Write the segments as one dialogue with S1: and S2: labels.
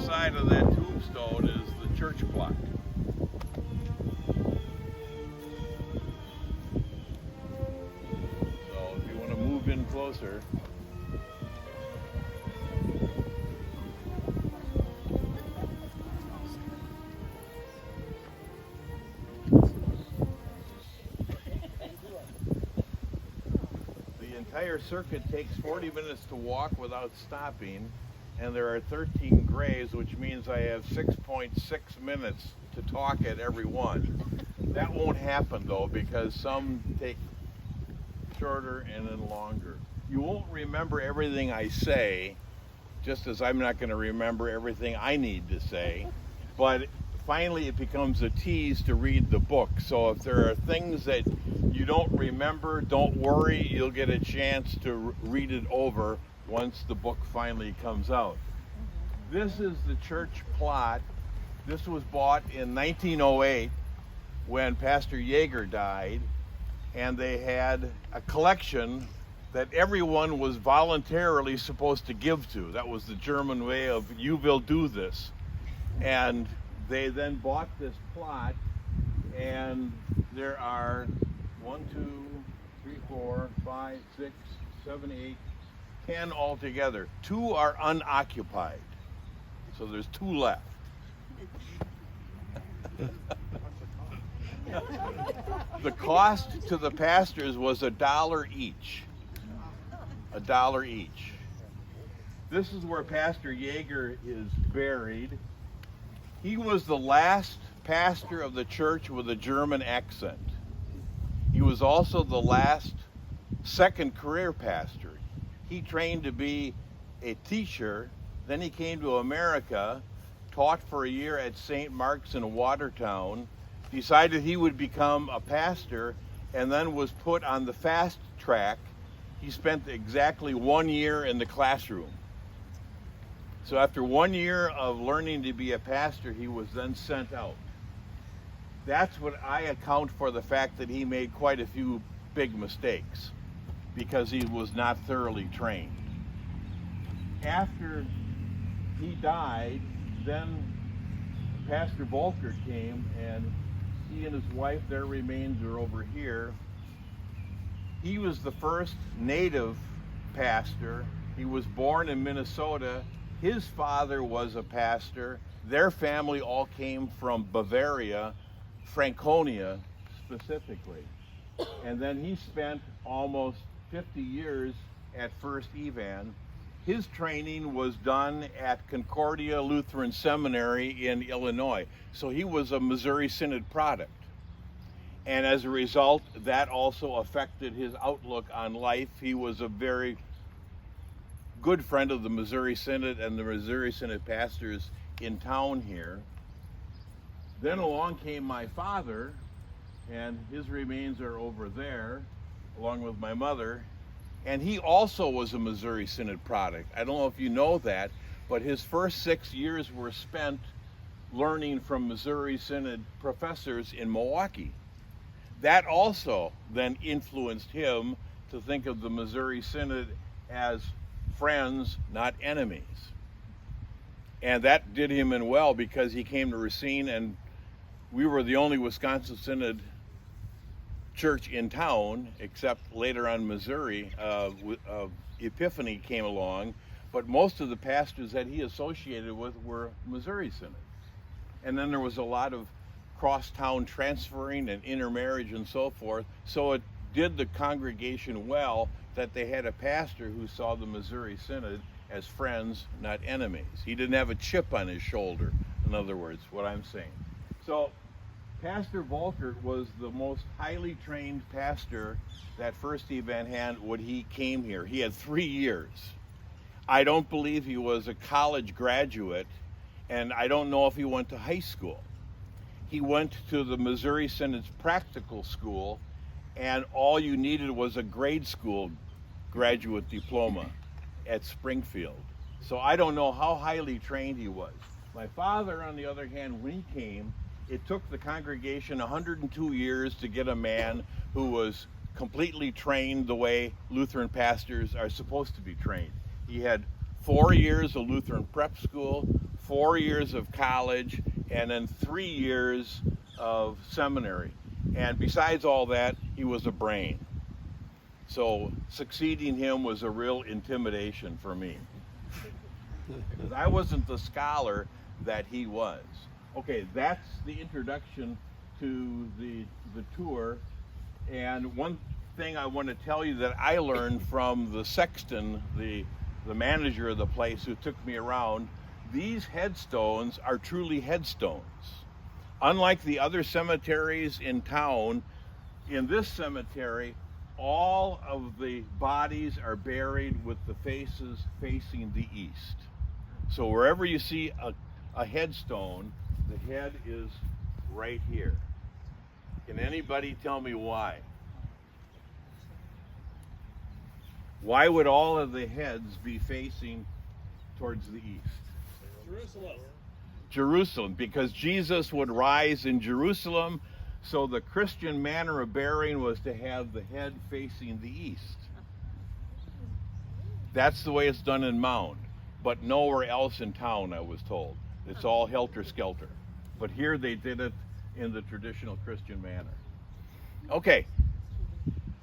S1: side of that tombstone is the church clock. So if you want to move in closer. The entire circuit takes 40 minutes to walk without stopping, and there are 13 graves, which means I have 6.6 minutes to talk at every one. That won't happen though, because some take shorter and then longer. You won't remember everything I say, just as I'm not going to remember everything I need to say, but finally it becomes a tease to read the book. So if there are things that you don't remember, don't worry, you'll get a chance to read it over once the book finally comes out. This is the church plot. This was bought in 1908 when Pastor Yeager died, and they had a collection that everyone was voluntarily supposed to give to. That was the German way of, you will do this. And they then bought this plot, and there are 1, 2, 3, 4, 5, 6, 7, 8, 10 altogether. 2 are unoccupied. So there's 2 left. The cost to the pastors was $1 each. $1 each. This is where Pastor Yeager is buried. He was the last pastor of the church with a German accent. He was also the last second career pastor. He trained to be a teacher, then he came to America, taught for a year at St. Mark's in Watertown, decided he would become a pastor, and then was put on the fast track. He spent exactly 1 year in the classroom. So after 1 year of learning to be a pastor, he was then sent out. That's what I account for the fact that he made quite a few big mistakes, because he was not thoroughly trained. After he died, then Pastor Volker came, and he and his wife, their remains are over here. He was the first native pastor. He was born in Minnesota. His father was a pastor. Their family all came from Bavaria, Franconia specifically. And then he spent almost 50 years at First Evan. His training was done at Concordia Lutheran Seminary in Illinois. So he was a Missouri Synod product. And as a result, that also affected his outlook on life. He was a very good friend of the Missouri Synod and the Missouri Synod pastors in town here. Then along came my father, and his remains are over there, along with my mother. And he also was a Missouri Synod product. I don't know if you know that, but his first 6 years were spent learning from Missouri Synod professors in Milwaukee. That also then influenced him to think of the Missouri Synod as friends, not enemies. And that did him in well, because he came to Racine, and we were the only Wisconsin Synod church in town, except later on Missouri, Epiphany came along, but most of the pastors that he associated with were Missouri Synod. And then there was a lot of cross-town transferring and intermarriage and so forth, so it did the congregation well that they had a pastor who saw the Missouri Synod as friends, not enemies. He didn't have a chip on his shoulder, in other words, what I'm saying. So Pastor Volkert was the most highly trained pastor that First Evan had when he came here. He had 3 years. I don't believe he was a college graduate, and I don't know if he went to high school. He went to the Missouri Synod's practical school, and all you needed was a grade school graduate diploma at Springfield. So I don't know how highly trained he was. My father, on the other hand, when he came, it took the congregation 102 years to get a man who was completely trained the way Lutheran pastors are supposed to be trained. He had 4 years of Lutheran prep school, 4 years of college, and then 3 years of seminary. And besides all that, he was a brain. So succeeding him was a real intimidation for me, because I wasn't the scholar that he was. Okay, that's the introduction to the tour. And one thing I want to tell you that I learned from the sexton, the manager of the place who took me around, these headstones are truly headstones. Unlike the other cemeteries in town, in this cemetery, all of the bodies are buried with the faces facing the east. So wherever you see a headstone, the head is right here. Can anybody tell me why? Why would all of the heads be facing towards the east? Jerusalem, because Jesus would rise in Jerusalem, so the Christian manner of burying was to have the head facing the east. That's the way it's done in Mound, but nowhere else in town, I was told. It's all helter-skelter. But here they did it in the traditional Christian manner. Okay,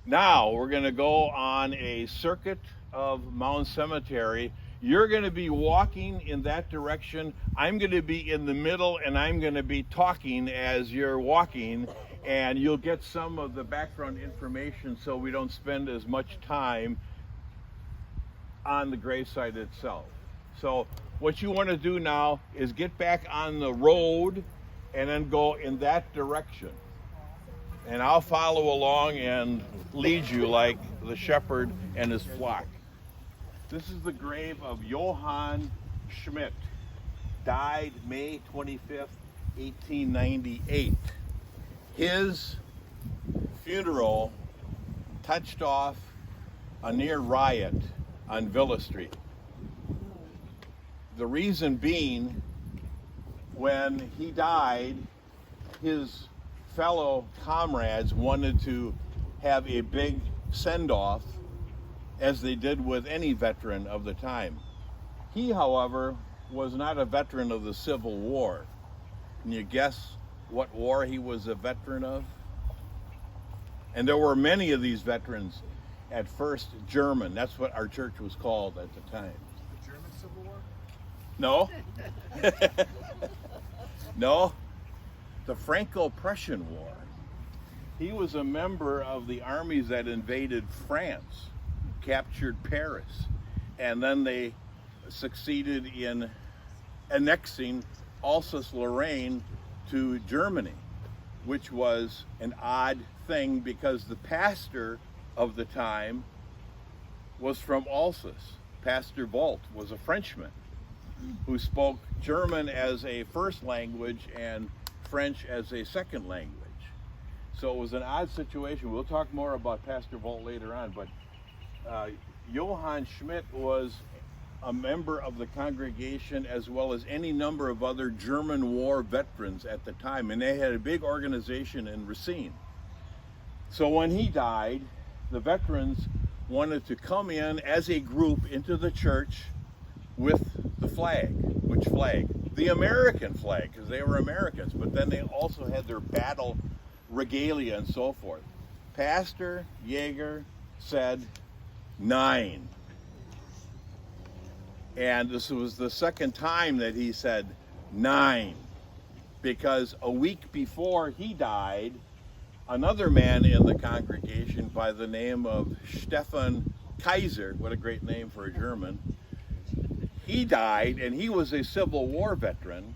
S1: now we're going to go on a circuit of Mound Cemetery. You're going to be walking in that direction. I'm going to be in the middle, and I'm going to be talking as you're walking, and you'll get some of the background information so we don't spend as much time on the gravesite itself. So what you want to do now is get back on the road and then go in that direction. And I'll follow along and lead you like the shepherd and his flock. This is the grave of Johan Schmidt, died May 25th, 1898. His funeral touched off a near riot on Villa Street. The reason being, when he died, his fellow comrades wanted to have a big send-off, as they did with any veteran of the time. He, however, was not a veteran of the Civil War. Can you guess what war he was a veteran of? And there were many of these veterans. At first, German. That's what our church was called at the time.
S2: The German Civil War?
S1: No. No. The Franco-Prussian War. He was a member of the armies that invaded France, captured Paris, and then they succeeded in annexing Alsace-Lorraine to Germany, which was an odd thing because the pastor of the time was from Alsace. Pastor Volt was a Frenchman who spoke German as a first language and French as a second language. So it was an odd situation. We'll talk more about Pastor Volt later on, but Johann Schmidt was a member of the congregation as well as any number of other German war veterans at the time, and they had a big organization in Racine. So when he died, the veterans wanted to come in as a group into the church with the flag. Which flag? The American flag, because they were Americans, but then they also had their battle regalia and so forth. Pastor Yeager said 9. And this was the second time that he said 9, because a week before he died, another man in the congregation by the name of Stefan Kaiser, what a great name for a German, he died, and he was a Civil War veteran,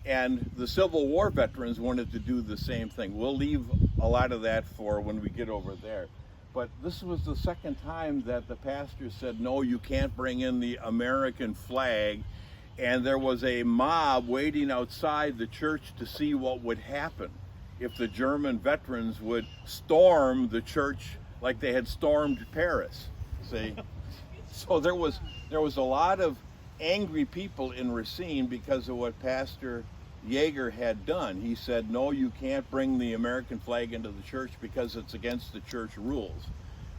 S1: and the Civil War veterans wanted to do the same thing. We'll leave a lot of that for when we get over there. But this was the second time that the pastor said, no, you can't bring in the American flag. And there was a mob waiting outside the church to see what would happen if the German veterans would storm the church like they had stormed Paris. See? So there was a lot of angry people in Racine because of what Pastor Yeager had done. He said, no, you can't bring the American flag into the church because it's against the church rules,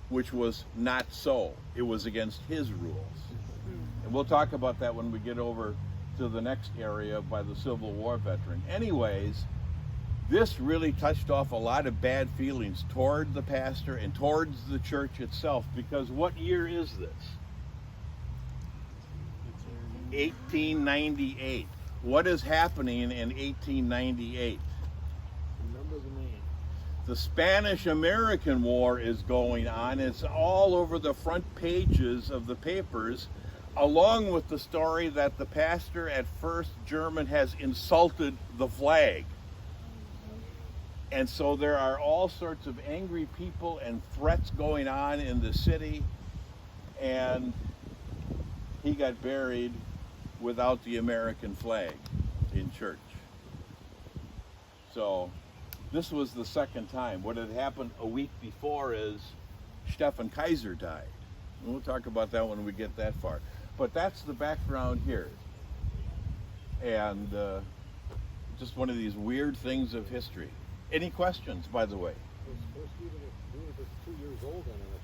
S1: which was not so. It was against his rules. And we'll talk about that when we get over to the next area by the Civil War veteran. Anyways, this really touched off a lot of bad feelings toward the pastor and towards the church itself, because what year is this? 1898. What is happening in 1898?
S2: Remember the name.
S1: The Spanish-American War is going on. It's all over the front pages of the papers, along with the story that the pastor at First German has insulted the flag. And so there are all sorts of angry people and threats going on in the city, and he got buried without the American flag in church. So this was the second time. What had happened a week before is Stefan Kaiser died. And we'll talk about that when we get that far. But that's the background here. And just one of these weird things of history. Any questions, by the way?
S2: It was 2 years old then in the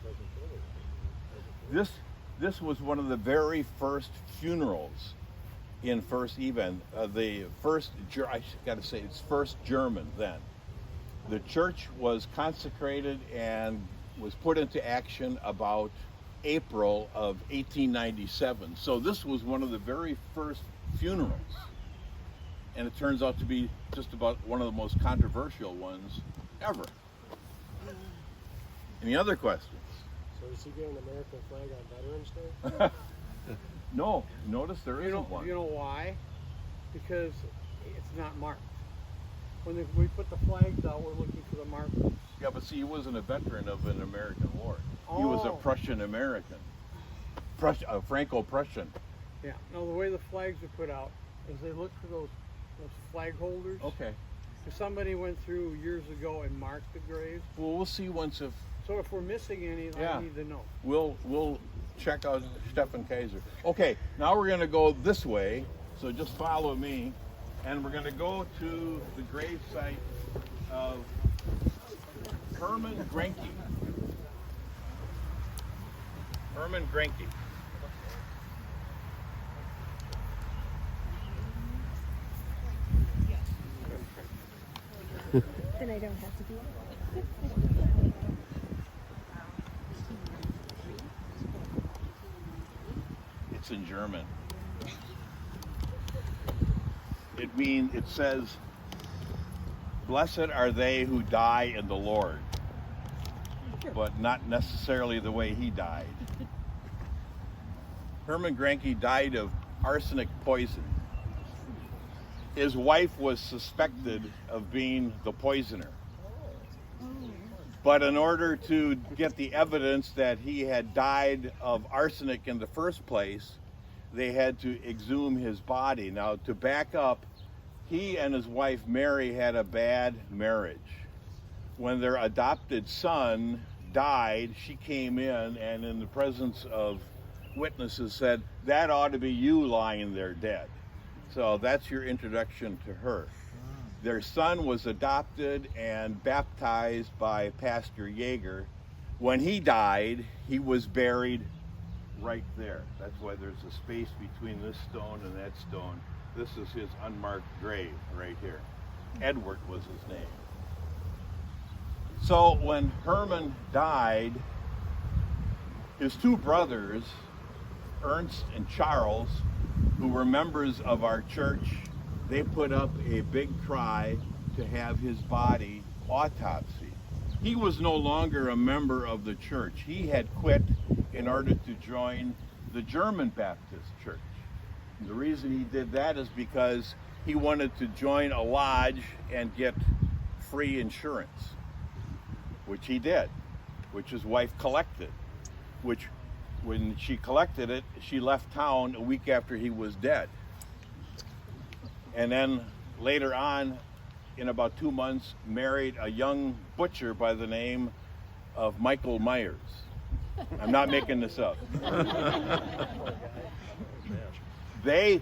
S2: present.
S1: This was one of the very first funerals in First Even. The first, I got to say, it's First German then. The church was consecrated and was put into action about April of 1897. So this was one of the very first funerals. And it turns out to be just about one of the most controversial ones ever. Any other questions?
S2: So is he getting an American flag on Veterans Day?
S1: No, notice there isn't one.
S3: You know why? Because it's not marked. When we put the flags out, we're looking for the markers.
S1: Yeah, but see, he wasn't a veteran of an American war. He was a
S3: Oh.
S1: Prussian American. Franco-Prussian.
S3: Yeah. No, the way the flags are put out is they look for those flag holders.
S1: Okay.
S3: If somebody went through years ago and marked the graves.
S1: Well, we'll see once if
S3: So if we're missing any,
S1: Yeah.
S3: I need to know.
S1: we'll check out Stefan Kaiser. Okay, now we're going to go this way, so just follow me, and we're going to go to the grave site of Herman Grank. Herman Grank.
S4: Then I don't have to do it.
S1: It's in German. It says, blessed are they who die in the Lord, but not necessarily the way he died. Herman Grank died of arsenic poison. His wife was suspected of being the poisoner. But in order to get the evidence that he had died of arsenic in the first place, they had to exhume his body. Now, to back up, he and his wife Mary had a bad marriage. When their adopted son died, she came in and in the presence of witnesses said, that ought to be you lying there dead. So that's your introduction to her. Their son was adopted and baptized by Pastor Yeager. When he died, he was buried right there. That's why there's a space between this stone and that stone. This is his unmarked grave right here. Edward was his name. So when Herman died, his two brothers, Ernst and Charles, who were members of our church, they put up a big cry to have his body autopsied. He was no longer a member of the church. He had quit in order to join the German Baptist church. And the reason he did that is because he wanted to join a lodge and get free insurance, which he did, which his wife collected, which when she collected it, she left town a week after he was dead. And then later on, in about 2 months, married a young butcher by the name of Michael Myers. I'm not making this up. They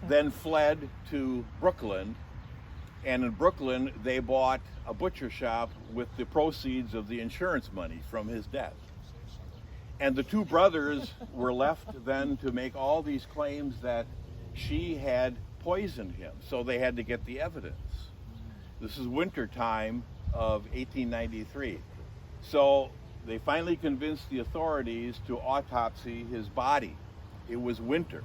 S1: then fled to Brooklyn, and in Brooklyn, they bought a butcher shop with the proceeds of the insurance money from his death. And the two brothers were left then to make all these claims that she had poisoned him, so they had to get the evidence. This is winter time of 1893. So they finally convinced the authorities to autopsy his body. It was winter.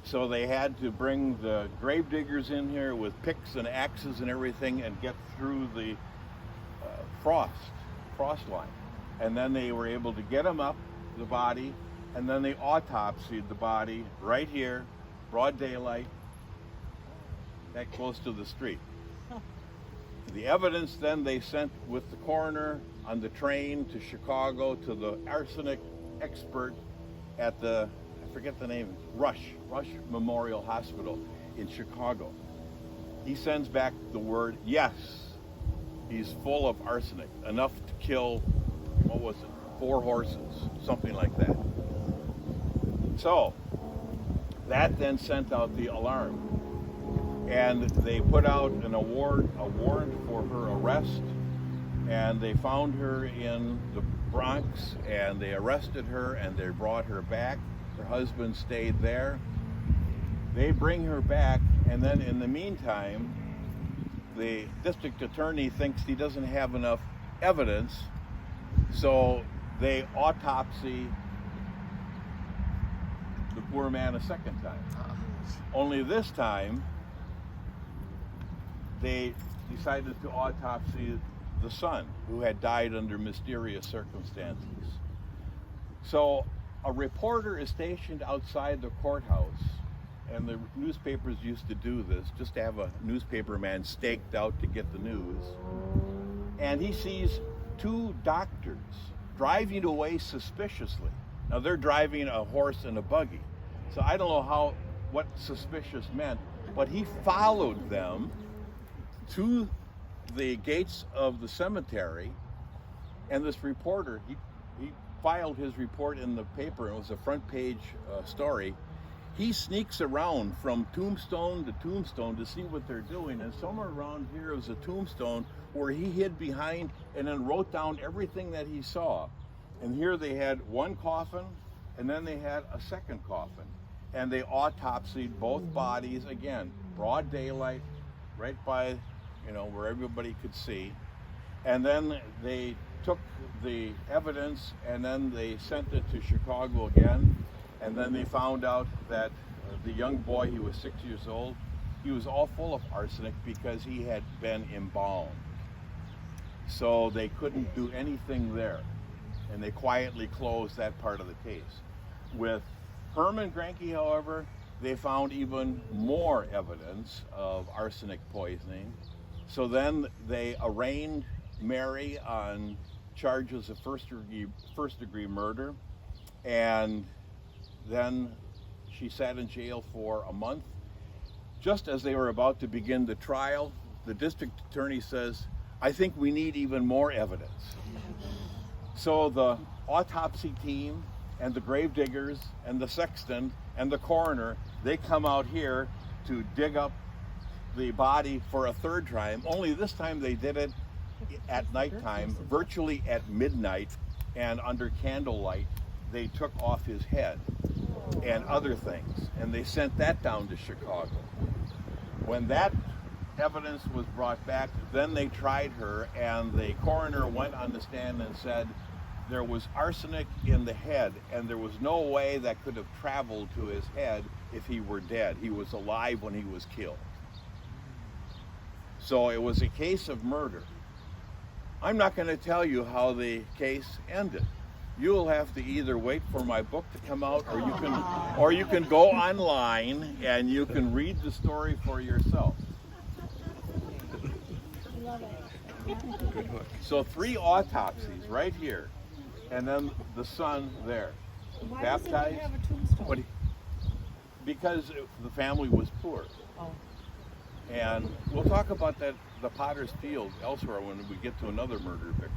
S1: So they had to bring the grave diggers in here with picks and axes and everything and get through the frost line. And then they were able to get him up, the body, and then they autopsied the body right here, broad daylight, that close to the street. The evidence then they sent with the coroner on the train to Chicago to the arsenic expert at the, I forget the name, Rush Memorial Hospital in Chicago. He sends back the word, yes, he's full of arsenic, enough to kill, what was it, 4 horses, something like that. So, that then sent out the alarm. And they put out a warrant for her arrest, and they found her in the Bronx, and they arrested her, and they brought her back. Her husband stayed there. They bring her back, and then in the meantime, the district attorney thinks he doesn't have enough evidence, so they autopsy the poor man a second time. Only this time, they decided to autopsy the son, who had died under mysterious circumstances. So a reporter is stationed outside the courthouse, and the newspapers used to do this, just to have a newspaper man staked out to get the news. And he sees 2 doctors driving away suspiciously. Now they're driving a horse and a buggy, so I don't know what suspicious meant, but he followed them to the gates of the cemetery, and this reporter, he filed his report in the paper. It was a front page story. He sneaks around from tombstone to tombstone to see what they're doing, and somewhere around here was a tombstone where he hid behind and then wrote down everything that he saw. And here they had 1 coffin, and then they had a second coffin, and they autopsied both bodies again, broad daylight, right by, where everybody could see. And then they took the evidence and then they sent it to Chicago again. And then they found out that the young boy, he was 6 years old, he was all full of arsenic because he had been embalmed. So they couldn't do anything there. And they quietly closed that part of the case. With Herman Grank, however, they found even more evidence of arsenic poisoning. So then they arraigned Mary on charges of first degree murder, and then she sat in jail for a month. Just as they were about to begin the trial, the district attorney says, I think we need even more evidence. So the autopsy team and the grave diggers and the sexton and the coroner, they come out here to dig up the body for a third time, only this time they did it at nighttime, virtually at midnight, and under candlelight. They took off his head and other things, and they sent that down to Chicago. When that evidence was brought back, then they tried her, and the coroner went on the stand and said there was arsenic in the head, and there was no way that could have traveled to his head if he were dead. He was alive when he was killed. So it was a case of murder. I'm not going to tell you how the case ended. You'll have to either wait for my book to come out, or you can go online and you can read the story for yourself.
S4: Love it.
S1: So 3 autopsies right here, and then the son there,
S5: Why
S1: baptized.
S5: doesn't he have a tombstone?
S1: Because the family was poor.
S5: Oh.
S1: And we'll talk about that, the Potter's Field, elsewhere when we get to another murder victim.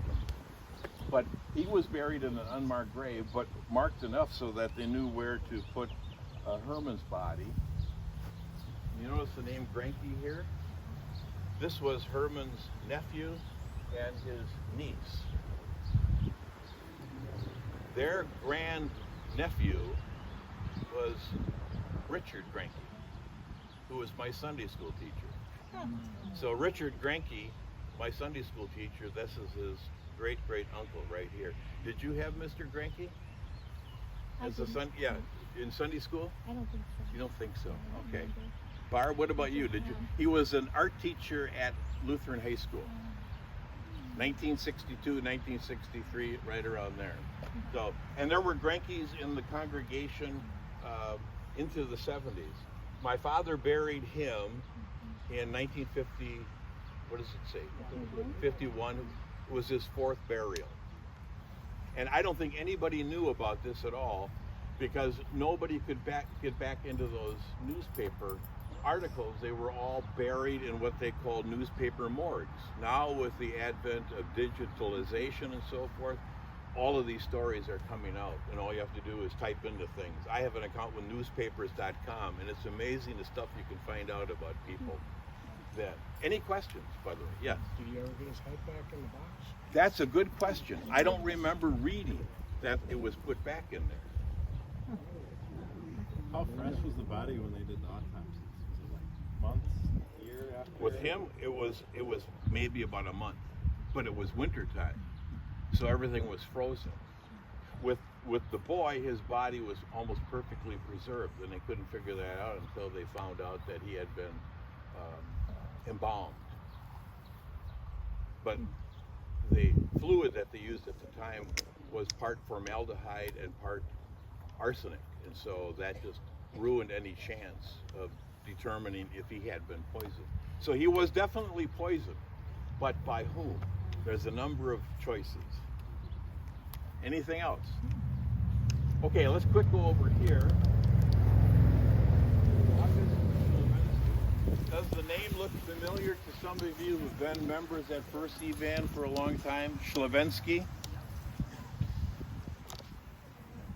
S1: But he was buried in an unmarked grave, but marked enough so that they knew where to put Herman's body. You notice the name Granky here? This was Herman's nephew and his niece. Their grand nephew was Richard Grank, who was my Sunday school teacher. So Richard Granke, my Sunday school teacher, this is his great uncle right here. Did you have Mr. Granke as a son? Yeah, in Sunday school?
S4: I don't think so.
S1: You don't think so?
S4: I don't
S1: Okay.
S4: remember.
S1: Barb, what about you? Did you? He was an art teacher at Lutheran High School. 1962, 1963, right around there. So, and there were Grankes in the congregation into the 70s. My father buried him in 1950. What does it say? 51 was his fourth burial. And I don't think anybody knew about this at all, because nobody could get back into those newspaper articles. They were all buried in what they called newspaper morgues. Now, with the advent of digitalization and so forth, all of these stories are coming out, and all you have to do is type into things. I have an account with newspapers.com, and it's amazing the stuff you can find out about people. Then, any questions, by the way? Yes.
S2: Did he ever get his head back in the box?
S1: That's a good question. I don't remember reading that it was put back in there.
S5: How fresh was the body when they did the autopsies? Was it like months, year after?
S1: With him, it was maybe about a month, but it was wintertime, so everything was frozen. With the boy, his body was almost perfectly preserved, and they couldn't figure that out until they found out that he had been embalmed. But the fluid that they used at the time was part formaldehyde and part arsenic, and so that just ruined any chance of determining if he had been poisoned. So he was definitely poisoned, but by whom? There's a number of choices. Anything else? Okay, let's quick go over here. Does the name look familiar to some of you who've been members at First Evan for a long time? Schlinsky?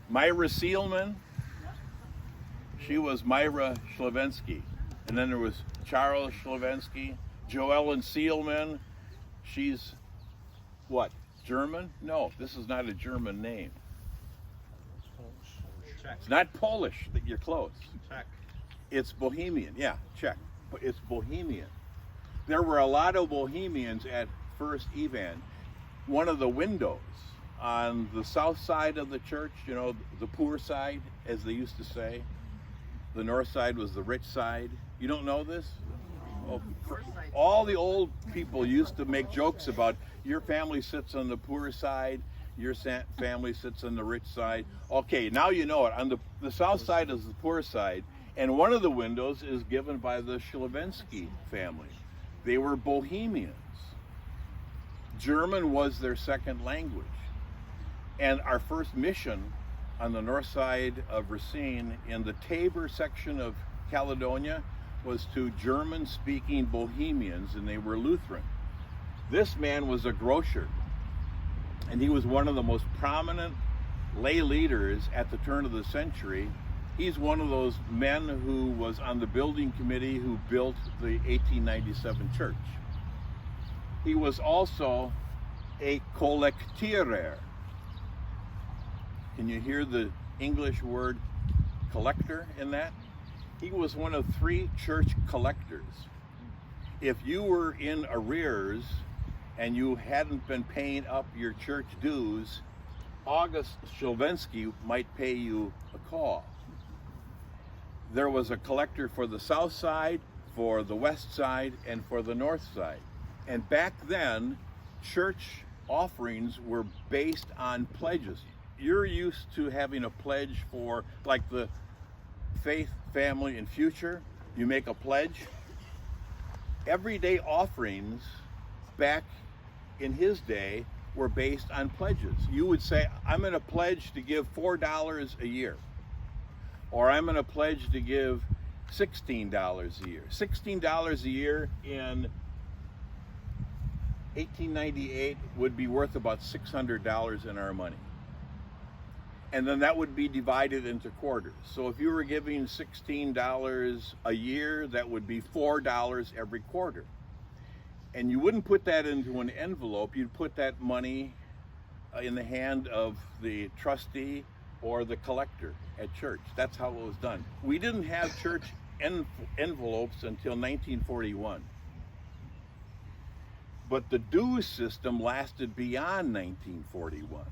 S1: Myra Seelman? She was Myra Schlinsky. And then there was Charles Schlinsky. Joellen Seelman. She's what? German? No, this is not a German name.
S5: Czech.
S1: It's not Polish, that you're close.
S5: Czech.
S1: It's Bohemian, yeah, Czech, but it's Bohemian. There were a lot of Bohemians at First Evan. One of the windows on the south side of the church, you know, the poor side, as they used to say. The north side was the rich side. You don't know this? Oh, all the old people used to make jokes about your family sits on the poor side, your family sits on the rich side. Okay, now you know it. On the south side is the poor side, and one of the windows is given by the Schlinsky family. They were Bohemians. German was their second language. And our first mission on the north side of Racine in the Tabor section of Caledonia was to German-speaking Bohemians, and they were Lutheran. This man was a grocer, and he was one of the most prominent lay leaders at the turn of the century. He's one of those men who was on the building committee who built the 1897 church. He was also a collectierer. Can you hear the English word collector in that? He was one of 3 church collectors. If you were in arrears and you hadn't been paying up your church dues, August Schlinsky might pay you a call. There was a collector for the south side, for the west side, and for the north side. And back then, church offerings were based on pledges. You're used to having a pledge for, like, the faith, family, and future. You make a pledge. Everyday offerings back in his day were based on pledges. You would say, I'm going to pledge to give $4 a year, or I'm going to pledge to give $16 a year. $16 a year in 1898 would be worth about $600 in our money. And then that would be divided into quarters. So if you were giving $16 a year, that would be $4 every quarter. And you wouldn't put that into an envelope. You'd put that money in the hand of the trustee or the collector at church. That's how it was done. We didn't have church envelopes until 1941. But the dues system lasted beyond 1941.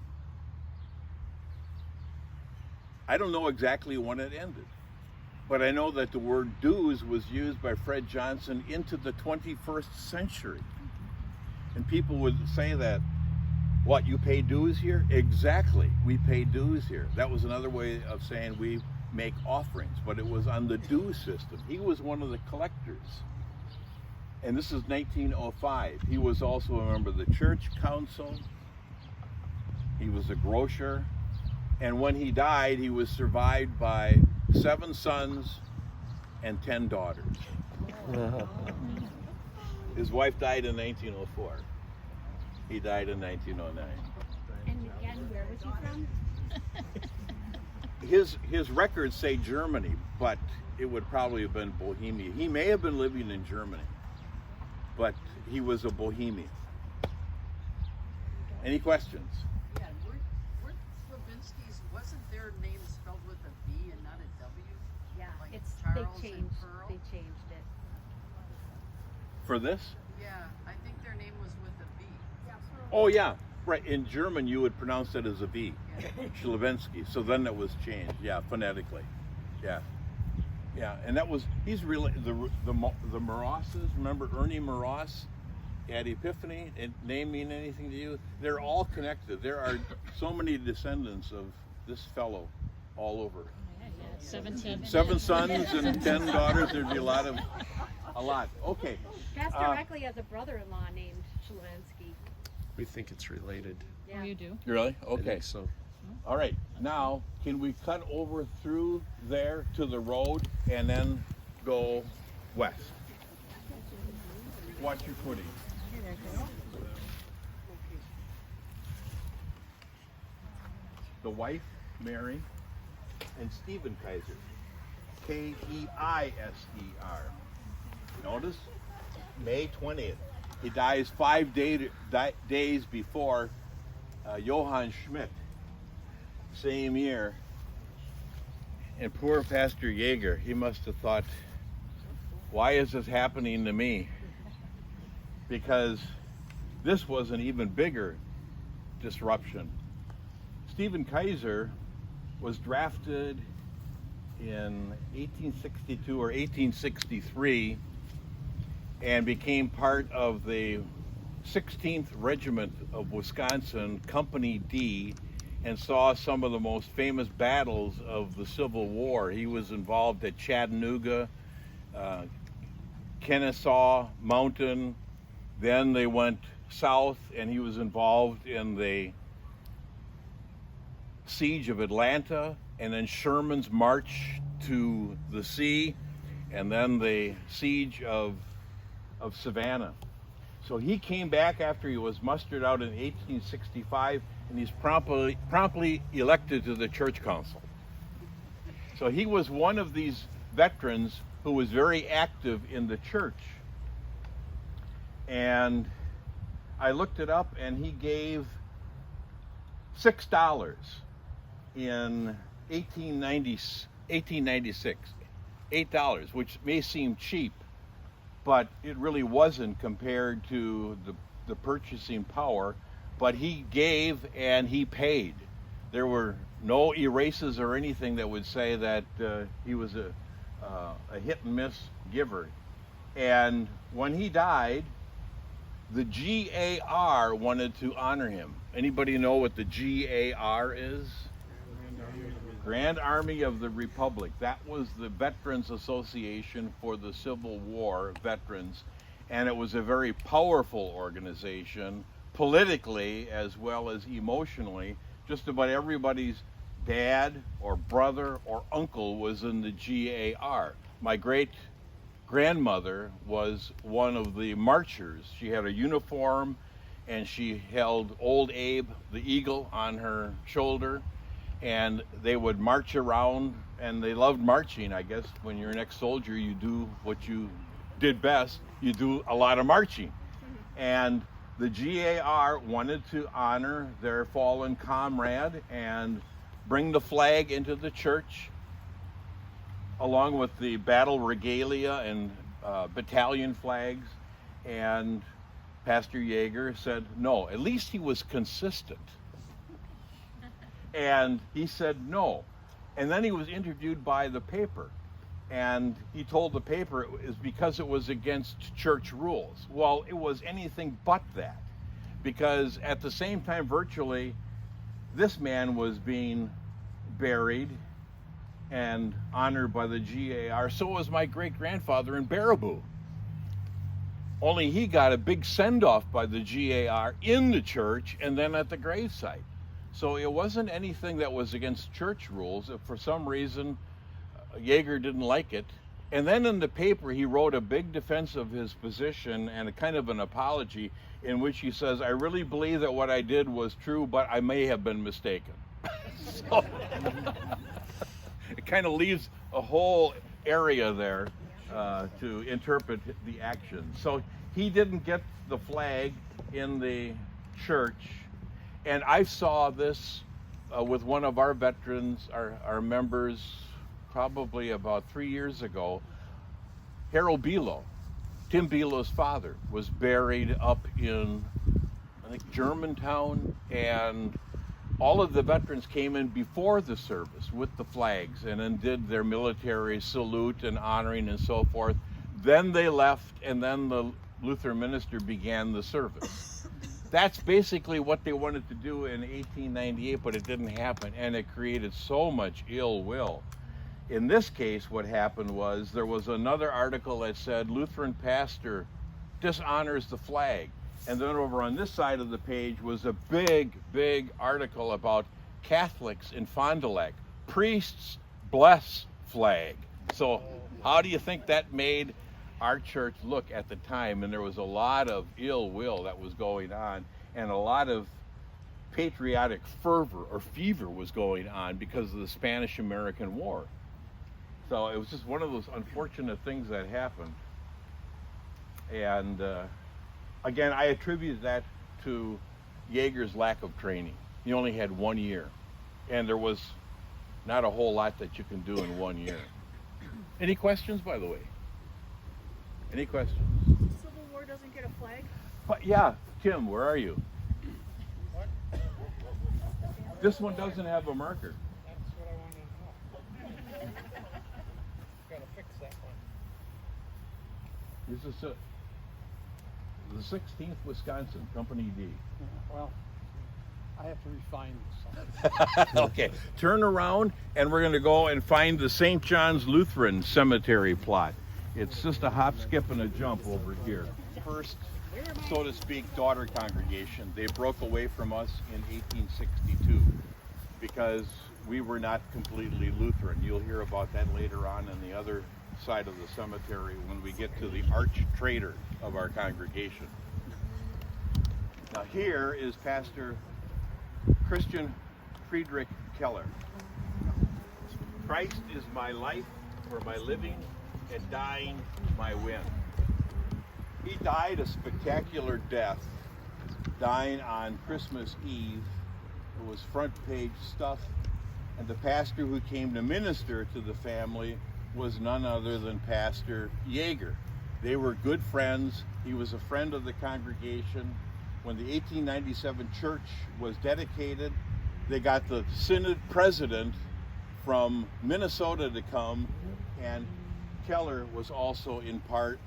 S1: I don't know exactly when it ended, but I know that the word dues was used by Fred Johnson into the 21st century. And people would say that, what, you pay dues here? Exactly, we pay dues here. That was another way of saying we make offerings, but it was on the dues system. He was one of the collectors. And this is 1905. He was also a member of the church council. He was a grocer. And when he died, he was survived by 7 sons and 10 daughters. His wife died in 1904. He died in 1909.
S4: And again, where was he from?
S1: His records say Germany, but it would probably have been Bohemia. He may have been living in Germany, but he was a Bohemian. Any questions?
S6: Yeah, weren't Schlinsky's, wasn't their name spelled with a V and not a W?
S4: Yeah,
S6: Like
S4: it's
S6: Charles
S4: they
S6: and
S4: changed.
S6: Pearl?
S4: They changed it.
S1: For this?
S6: Yeah, I think their name was with a V.
S1: Oh yeah, right. In German, you would pronounce it as a V, Schlinsky. So then it was changed, yeah, phonetically, yeah, yeah. And that was, he's really the Morosses. Remember Ernie Moros at Epiphany? And name mean anything to you? They're all connected. There are so many descendants of this fellow all over.
S7: 17.
S1: 7 sons and 10 daughters. There'd be a lot. Okay.
S4: Pastor Reckley has a brother-in-law named Schlinsky.
S8: We think it's related.
S7: Oh,
S4: Yeah.
S7: you do?
S1: Really?
S8: I
S1: Okay.
S8: think so.
S1: All right, now can we cut over through there to the road and then go west? Watch your footing. The wife, Mary, and Stefan Kaiser, Keiser. Notice, May 20th. He dies 5 days before Johan Schmidt, same year. And poor Pastor Jaeger, he must have thought, why is this happening to me? Because this was an even bigger disruption. Stefan Kaiser was drafted in 1862 or 1863 and became part of the 16th Regiment of Wisconsin, Company D, and saw some of the most famous battles of the Civil War. He was involved at Chattanooga, Kennesaw Mountain. Then they went south, and he was involved in the siege of Atlanta, and then Sherman's march to the sea, and then the siege of Savannah. So he came back after he was mustered out in 1865, and he's promptly elected to the church council. So he was one of these veterans who was very active in the church. And I looked it up, and he gave $6 in 1896. $8, which may seem cheap, but it really wasn't compared to the purchasing power. But he gave and he paid. There were no erases or anything that would say that he was a hit and miss giver. And when he died, the GAR wanted to honor him. Anybody know what the GAR is? Grand Army of the Republic. That was the Veterans Association for the Civil War veterans, and it was a very powerful organization politically as well as emotionally. Just about everybody's dad or brother or uncle was in the GAR. My great grandmother was one of the marchers. She had a uniform, and she held Old Abe the Eagle on her shoulder, and they would march around, and they loved marching. I guess when you're an ex-soldier, you do what you did best. You do a lot of marching. And the GAR wanted to honor their fallen comrade, and bring the flag into the church, along with the battle regalia and battalion flags. And Pastor Yeager said no. At least he was consistent. And he said no. And then he was interviewed by the paper. And he told the paper it was because it was against church rules. Well, it was anything but that. Because at the same time, virtually, this man was being buried and honored by the GAR. So was my great-grandfather in Baraboo. Only he got a big send-off by the GAR in the church and then at the gravesite. So it wasn't anything that was against church rules. If for some reason Yeager didn't like it. And then in the paper, he wrote a big defense of his position and a kind of an apology in which he says, I really believe that what I did was true, but I may have been mistaken. So it kind of leaves a whole area there to interpret the action. So he didn't get the flag in the church. And I saw this with one of our veterans, our members, probably about 3 years ago. Harold Below, Tim Below's father, was buried up in, I think, Germantown, and all of the veterans came in before the service with the flags and then did their military salute and honoring and so forth. Then they left, and then the Lutheran minister began the service. That's basically what they wanted to do in 1898, but it didn't happen, and it created so much ill will. In this case, what happened was there was another article that said Lutheran pastor dishonors the flag. And then over on this side of the page was a big, big article about Catholics in Fond du Lac. Priests bless flag. So how do you think that made our church look at the time? And there was a lot of ill will that was going on, and a lot of patriotic fervor or fever was going on because of the Spanish-American War. So it was just one of those unfortunate things that happened. And again, I attribute that to Yeager's lack of training. He only had 1 year, and there was not a whole lot that you can do in 1 year. Any questions, by the way? Any questions?
S4: Civil War doesn't get a flag?
S1: But yeah, Tim, where are you?
S3: What?
S1: This one doesn't have a marker.
S3: That's what I wanted to know. Gotta fix that one.
S1: This is the 16th Wisconsin, Company D.
S3: Yeah, well, I have to refine this.
S1: Okay, turn around and we're going to go and find the St. John's Lutheran Cemetery plot. It's just a hop, skip, and a jump over here. First, so to speak, daughter congregation. They broke away from us in 1862 because we were not completely Lutheran. You'll hear about that later on the other side of the cemetery when we get to the arch traitor of our congregation. Now here is Pastor Christian Friedrich Keller. Christ is my life, for my living, and dying my win. He died a spectacular death, dying on Christmas Eve. It was front page stuff, and the pastor who came to minister to the family was none other than Pastor Yeager. They were good friends. He was a friend of the congregation. When the 1897 church was dedicated, they got the synod president from Minnesota to come, and Keller was also in part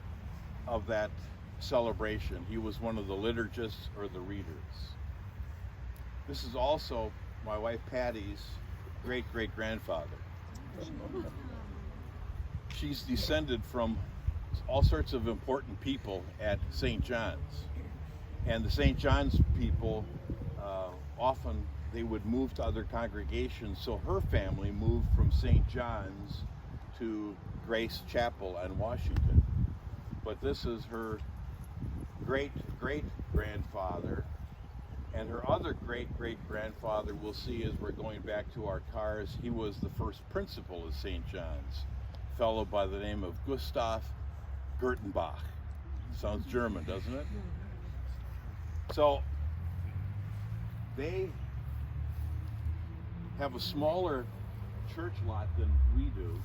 S1: of that celebration. He was one of the liturgists or the readers. This is also my wife Patty's great-great-grandfather. She's descended from all sorts of important people at St. John's. And the St. John's people, often they would move to other congregations, so her family moved from St. John's to Grace Chapel in Washington. But this is her great-great-grandfather, and her other great-great-grandfather we'll see as we're going back to our cars. He was the first principal of St. John's, a fellow by the name of Gustav Gertenbach. Sounds German, doesn't it? So they have a smaller church lot than we do.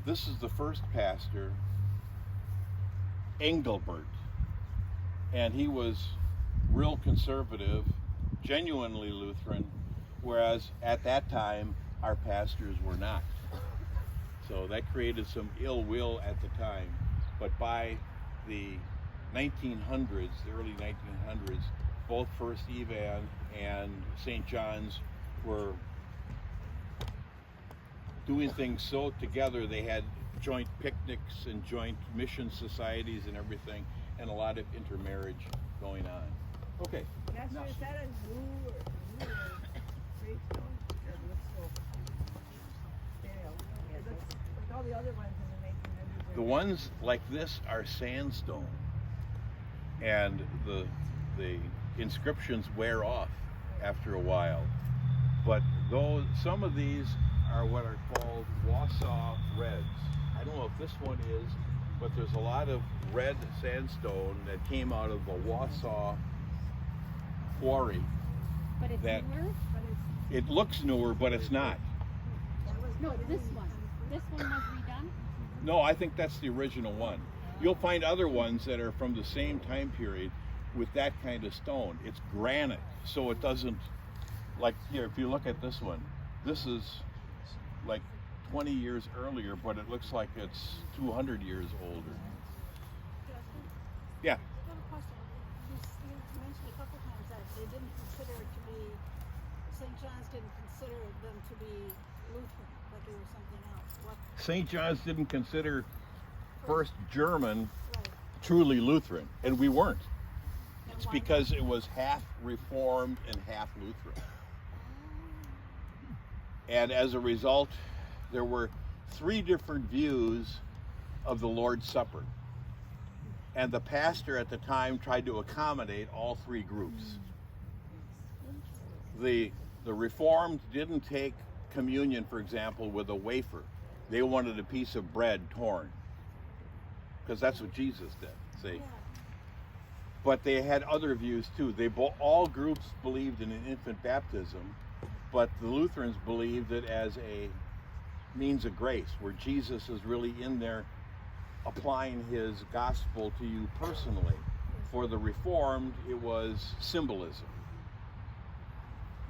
S1: This is the first pastor, Engelbert, and he was real conservative, genuinely Lutheran, whereas at that time our pastors were not. So that created some ill will at the time. But by the 1900s, the early 1900s, both First Evan and St. John's were doing things so together. They had joint picnics and joint mission societies and everything, and a lot of intermarriage going on. Okay.
S7: Master, is that a new or gravestone? Like all the other ones in the 1900s.
S1: The ones like this are sandstone, and the inscriptions wear off after a while. But though some of these are what are called Wausau Reds. I don't know if this one is, but there's a lot of red sandstone that came out of the Wausau quarry.
S4: But it's
S1: That-
S4: newer?
S1: It looks newer, but it's not.
S4: No, this one. This one was redone?
S1: No, I think that's the original one. You'll find other ones that are from the same time period with that kind of stone. It's granite, so it doesn't, like here, if you look at this one, this is like 20 years earlier, but it looks like it's 200 years older. Yeah.
S9: I have a question. You mentioned a couple times that they didn't consider it to be, St. John's didn't consider them to be Lutheran, like they were something else. What?
S1: St. John's didn't consider First German
S9: Right.
S1: truly Lutheran, and we weren't.
S9: And
S1: It's
S9: why
S1: because it was half Reformed and half Lutheran. And as a result, there were 3 different views of the Lord's Supper. And the pastor at the time tried to accommodate all 3 groups. The Reformed didn't take communion, for example, with a wafer. They wanted a piece of bread torn, because that's what Jesus did, see?
S9: Yeah.
S1: But they had other views too. All groups believed in an infant baptism, but the Lutherans believed it as a means of grace, where Jesus is really in there applying his gospel to you personally. For the Reformed, it was symbolism.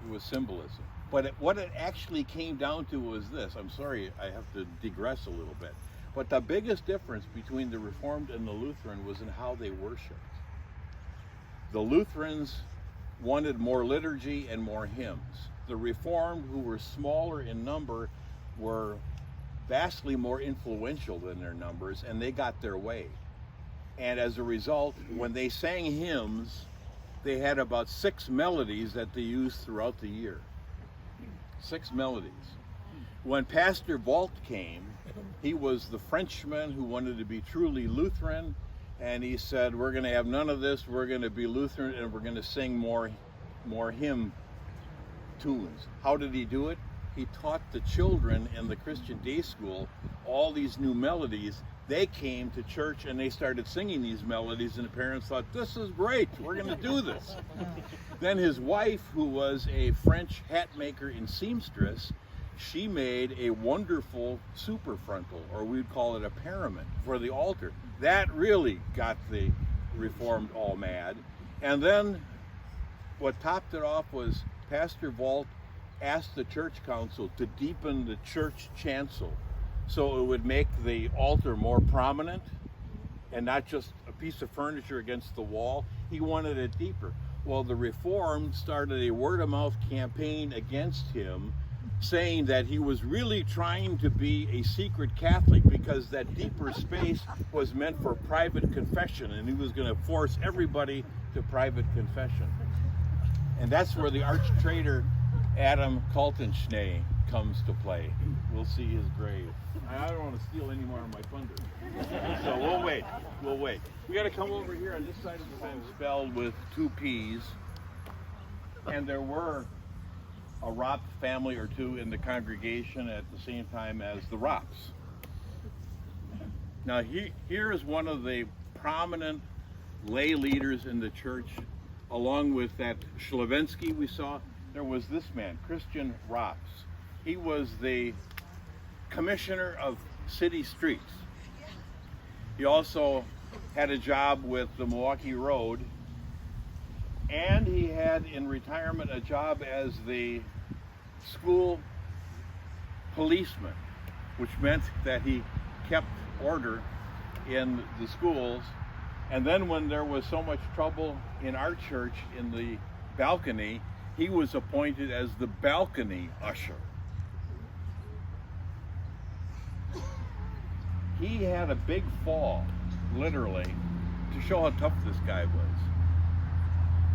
S1: It was symbolism. But what it actually came down to was this. I'm sorry, I have to digress a little bit. But the biggest difference between the Reformed and the Lutheran was in how they worshiped. The Lutherans wanted more liturgy and more hymns. The Reformed, who were smaller in number, were vastly more influential than their numbers, and they got their way. And as a result, when they sang hymns, they had about 6 melodies that they used throughout the year. 6 melodies. When Pastor Volt came, he was the Frenchman who wanted to be truly Lutheran, and he said, we're going to have none of this, we're going to be Lutheran, and we're going to sing more hymn tunes. How did he do it? He taught the children in the Christian day school all these new melodies. They came to church and they started singing these melodies, and the parents thought, this is great, we're going to do this. Then his wife, who was a French hat maker and seamstress, she made a wonderful superfrontal, or we'd call it a parament, for the altar. That really got the Reformed all mad. And then what topped it off was Pastor Volt asked the church council to deepen the church chancel so it would make the altar more prominent and not just a piece of furniture against the wall. He wanted it deeper. Well, the Reformed started a word-of-mouth campaign against him, saying that he was really trying to be a secret Catholic because that deeper space was meant for private confession, and he was going to force everybody to private confession. And that's where the arch traitor Adam Kaltenschnee comes to play. We'll see his grave. I don't want to steal any more of my thunder. So we'll wait. We got to come over here on this side of the fence, spelled with 2 P's. And there were a Ropp family or 2 in the congregation at the same time as the Ropps. Now here is one of the prominent lay leaders in the church, along with that Schlinsky we saw. there was this man, Christian Rops. He was the commissioner of city streets. He also had a job with the Milwaukee Road, and he had in retirement a job as the school policeman, which meant that he kept order in the schools. And then when there was so much trouble in our church in the balcony, he was appointed as the balcony usher. He had a big fall, literally, to show how tough this guy was.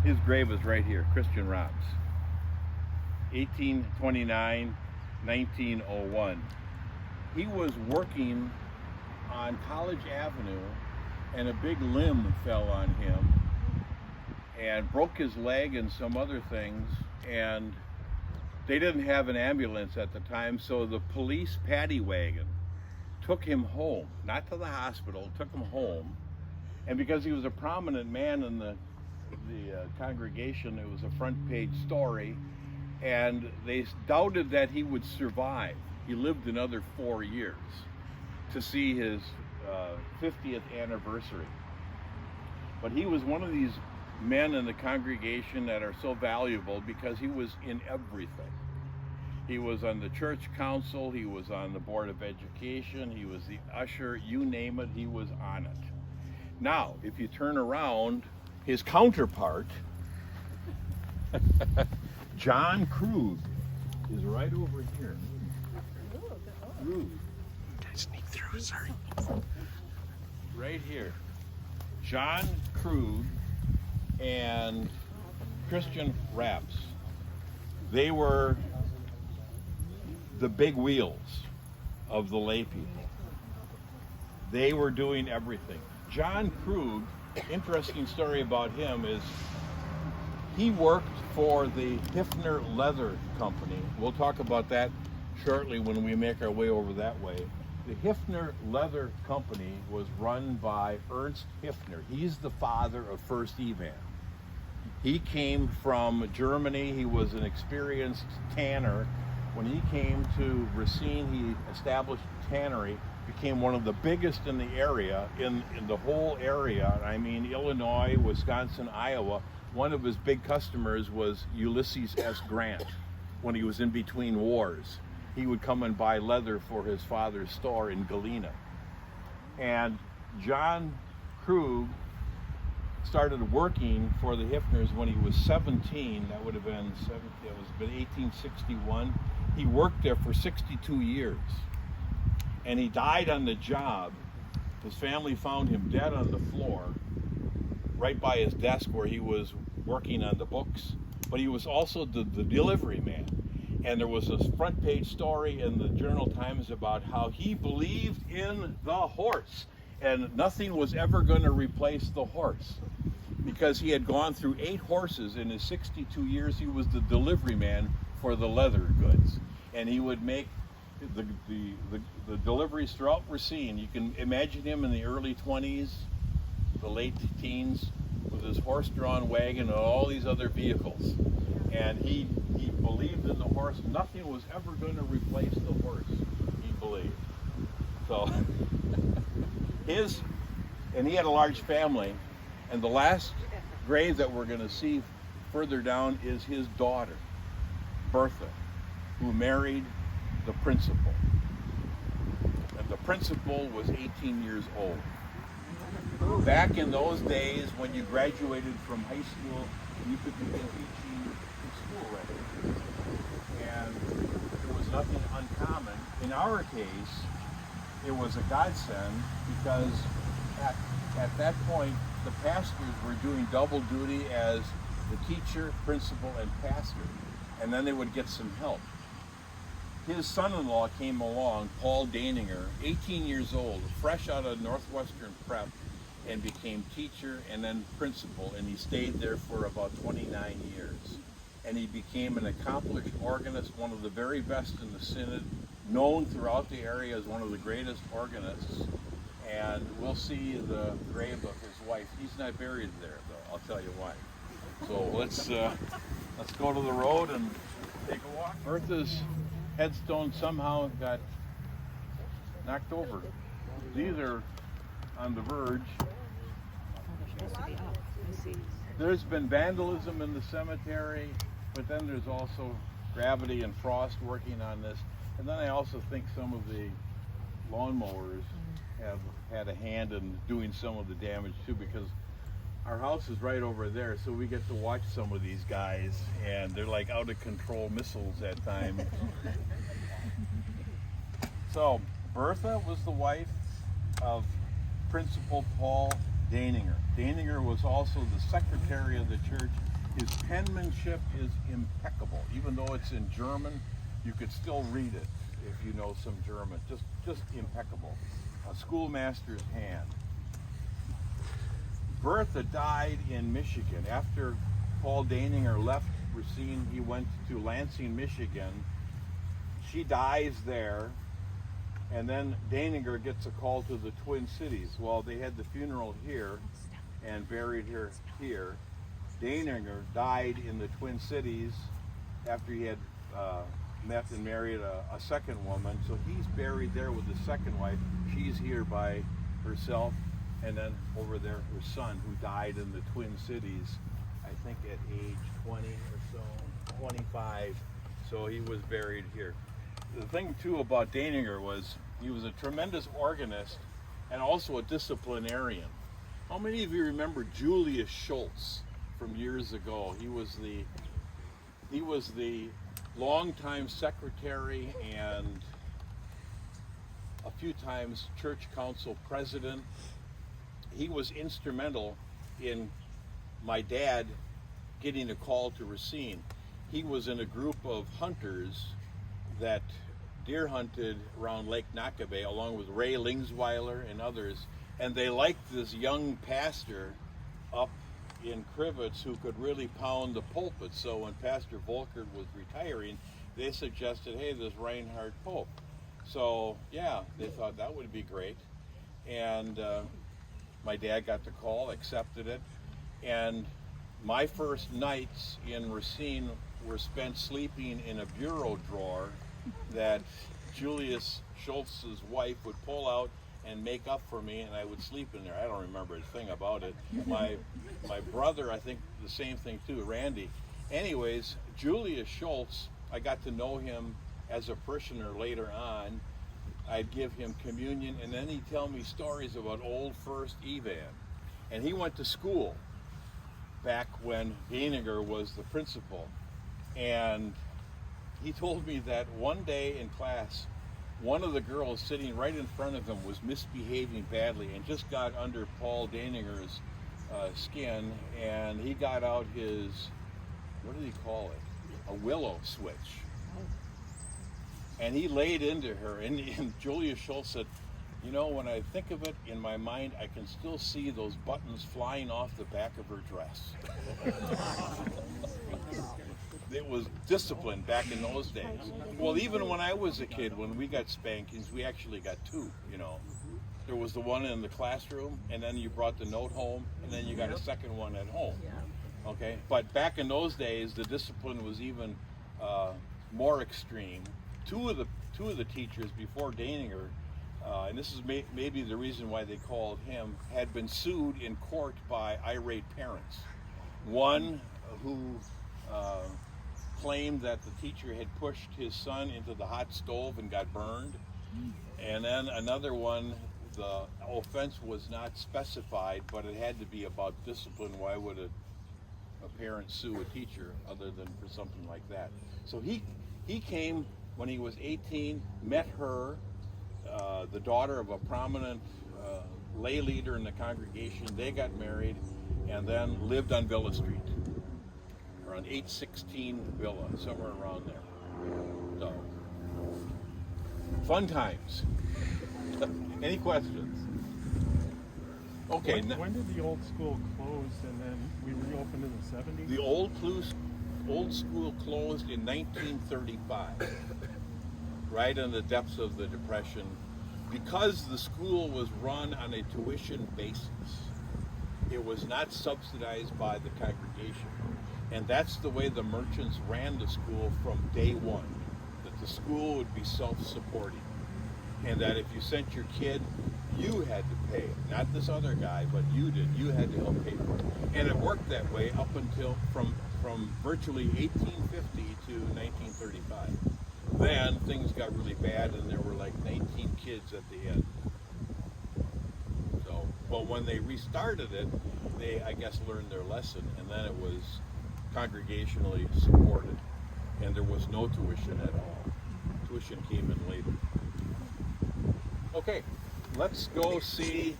S1: His grave is right here, Christian Rops, 1829, 1901. He was working on College Avenue, and a big limb fell on him and broke his leg and some other things, and they didn't have an ambulance at the time, so the police paddy wagon took him home, not to the hospital, took him home. And because he was a prominent man in the congregation, it was a front page story, and they doubted that he would survive. He lived another 4 years to see his 50th anniversary. But he was one of these men in the congregation that are so valuable because he was in everything. He was on the church council, he was on the board of education, he was the usher, you name it, he was on it. Now, if you turn around, his counterpart, John Krug, is right over here. Krug.
S8: Sneak through, sorry.
S1: Right here. John Krug and Christian Raps. They were the big wheels of the lay people. They were doing everything. John Krug, interesting story about him is he worked for the Hifner Leather Company. We'll talk about that shortly when we make our way over that way. The Hifner Leather Company was run by Ernst Hifner. He's the father of First Evan. He came from Germany. He was an experienced tanner. When he came to Racine, he established a tannery, became one of the biggest in the area, in the whole area. I mean, Illinois, Wisconsin, Iowa. One of his big customers was Ulysses S. Grant when he was in between wars. He would come and buy leather for his father's store in Galena. And John Krug started working for the Hifners when he was 17. That would have been 1861. He worked there for 62 years. And he died on the job. His family found him dead on the floor, right by his desk where he was working on the books. But he was also the delivery man. And there was a front page story in the Journal Times about how he believed in the horse. And nothing was ever going to replace the horse. Because he had gone through 8 horses in his 62 years. He was the delivery man for the leather goods. And he would make the deliveries throughout Racine. You can imagine him in the early 20s, the late teens, with his horse-drawn wagon and all these other vehicles. And he believed in the horse. Nothing was ever going to replace the horse, he believed. So, and he had a large family. And the last grave that we're going to see further down is his daughter, Bertha, who married the principal. And the principal was 18 years old. Back in those days, when you graduated from high school, you could begin teaching in school already. And there was nothing uncommon. In our case, it was a godsend because at that point, the pastors were doing double duty as the teacher, principal, and pastor. And then they would get some help. His son-in-law came along, Paul Daninger, 18 years old, fresh out of Northwestern Prep, and became teacher and then principal, and he stayed there for about 29 years. And he became an accomplished organist, one of the very best in the synod, known throughout the area as one of the greatest organists. And we'll see the grave of his wife. He's not buried there, though. I'll tell you why. So let's Let's go to the road and take a walk. Bertha's headstone somehow got knocked over. These are on the verge. There's been vandalism in the cemetery, but then there's also gravity and frost working on this. And then I also think some of the lawnmowers have had a hand in doing some of the damage too, because our house is right over there, so we get to watch some of these guys, and they're like out of control missiles at times. So Bertha was the wife of Principal Paul Daninger. Daninger was also the secretary of the church. His penmanship is impeccable. Even though it's in German, you could still read it if you know some German. Just impeccable. A schoolmaster's hand. Bertha died in Michigan. After Paul Daninger left Racine, he went to Lansing, Michigan. She dies there, and then Daninger gets a call to the Twin Cities. Well, they had the funeral here and buried her here. Daninger died in the Twin Cities after he had met and married a second woman. So he's buried there with his second wife. She's here by herself. And then over there, her son, who died in the Twin Cities, I think at age 20 or so, 25. So he was buried here. The thing too about Daninger was he was a tremendous organist and also a disciplinarian. How many of you remember Julius Schultz from years ago? He was the longtime secretary and a few times church council president. He was instrumental in my dad getting a call to Racine. He was in a group of hunters that deer hunted around Lake Nakabe along with Ray Lingsweiler and others, and they liked this young pastor up in Crivets who could really pound the pulpit. So when Pastor Volkert was retiring, they suggested, hey, this Reinhard Pope. So yeah, they thought that would be great. And my dad got the call, accepted it, and my first nights in Racine were spent sleeping in a bureau drawer that Julius Schultz's wife would pull out and make up for me, and I would sleep in there. I don't remember a thing about it. My brother, I think the same thing too, Randy. Anyways, Julius Schultz, I got to know him as a parishioner later on. I'd give him communion, and then he'd tell me stories about old First Evan. And he went to school back when Daninger was the principal. And he told me that one day in class, one of the girls sitting right in front of him was misbehaving badly and just got under Paul Daninger's skin, and he got out his, what did he call it? A willow switch. And he laid into her, and Julius Schultz said, you know, when I think of it in my mind, I can still see those buttons flying off the back of her dress. It was discipline back in those days. Well, even when I was a kid, when we got spankings, we actually got two, you know. There was the one in the classroom, and then you brought the note home, and then you got a second one at home. Okay? But back in those days, the discipline was even more extreme. Two of the teachers before Daninger, and this is maybe the reason why they called him, had been sued in court by irate parents. One who claimed that the teacher had pushed his son into the hot stove and got burned. And then another one, the offense was not specified, but it had to be about discipline. Why would a parent sue a teacher other than for something like that? So he came when he was 18, met her, the daughter of a prominent lay leader in the congregation. They got married and then lived on Villa Street, around 816 Villa, somewhere around there. So, fun times. Any questions? Okay.
S10: When did the old school close and then we reopened in the 70s?
S1: The old school closed in 1935, right in the depths of the Depression, because the school was run on a tuition basis. It was not subsidized by the congregation. And that's the way the merchants ran the school from day one, that the school would be self-supporting. And that if you sent your kid, you had to pay it. Not this other guy, but you did. You had to help pay for it. And it worked that way up until from virtually 1850 to 1935. Then things got really bad and there were like 19 kids at the end. So, but when they restarted it, they, I guess, learned their lesson, and then it was congregationally supported, and there was no tuition at all. Tuition came in later. Okay, let's go see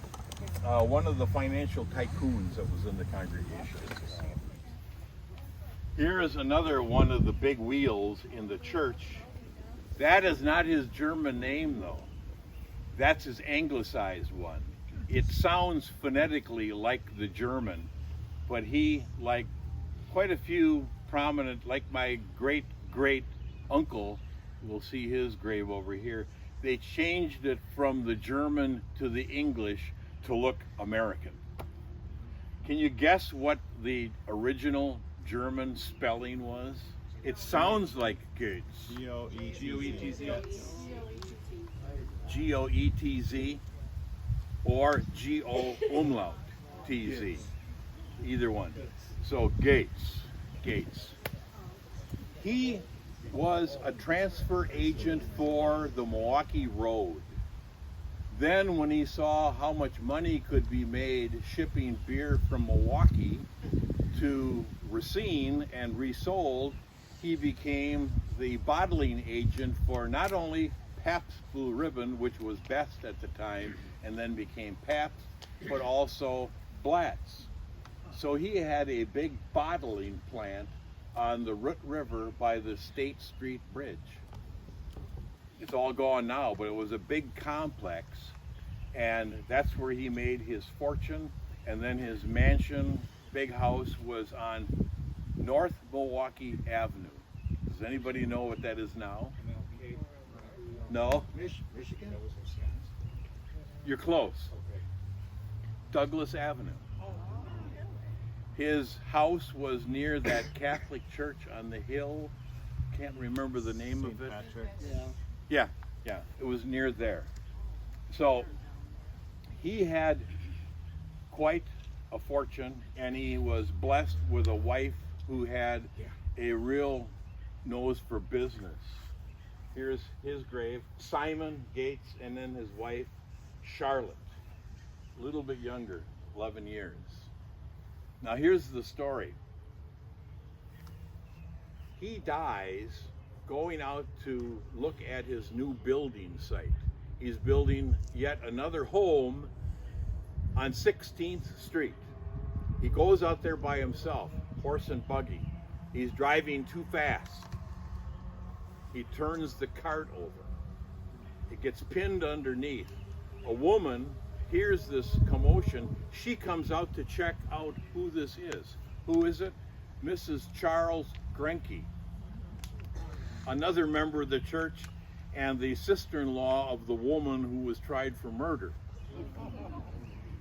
S1: one of the financial tycoons that was in the congregation. Here is another one of the big wheels in the church. That is not his German name, though. That's his anglicized one. It sounds phonetically like the German, but he, like quite a few prominent, like my great uncle, we'll see his grave over here, they changed it from the German to the English to look American. Can you guess what the original German spelling was? It sounds like Goetz.
S5: G-O-E-T-Z.
S1: G-O-E-T-Z or G-O umlaut T-Z. Either one. So Gates. He was a transfer agent for the Milwaukee Road. Then when he saw how much money could be made shipping beer from Milwaukee to Racine and resold, he became the bottling agent for not only Pabst Blue Ribbon, which was best at the time and then became Pabst, but also Blatz. So he had a big bottling plant on the Root River by the State Street Bridge. It's all gone now, but it was a big complex, and that's where he made his fortune. And then his mansion, big house, was on North Milwaukee Avenue. Does anybody know what that is now? No?
S2: Michigan?
S1: You're close. Douglas Avenue. His house was near that Catholic church on the hill. Can't remember the name of it. Yeah, it was near there. So he had quite a fortune, and he was blessed with a wife who had a real nose for business. Here's his grave, Simon Gates, and then his wife, Charlotte, a little bit younger, 11 years. Now here's the story. He dies going out to look at his new building site. He's building yet another home on 16th Street. He goes out there by himself, horse and buggy. He's driving too fast. He turns the cart over. It gets pinned underneath. A woman hears this commotion. She comes out to check out who this is. Who is it? Mrs. Charles Grank, another member of the church and the sister-in-law of the woman who was tried for murder.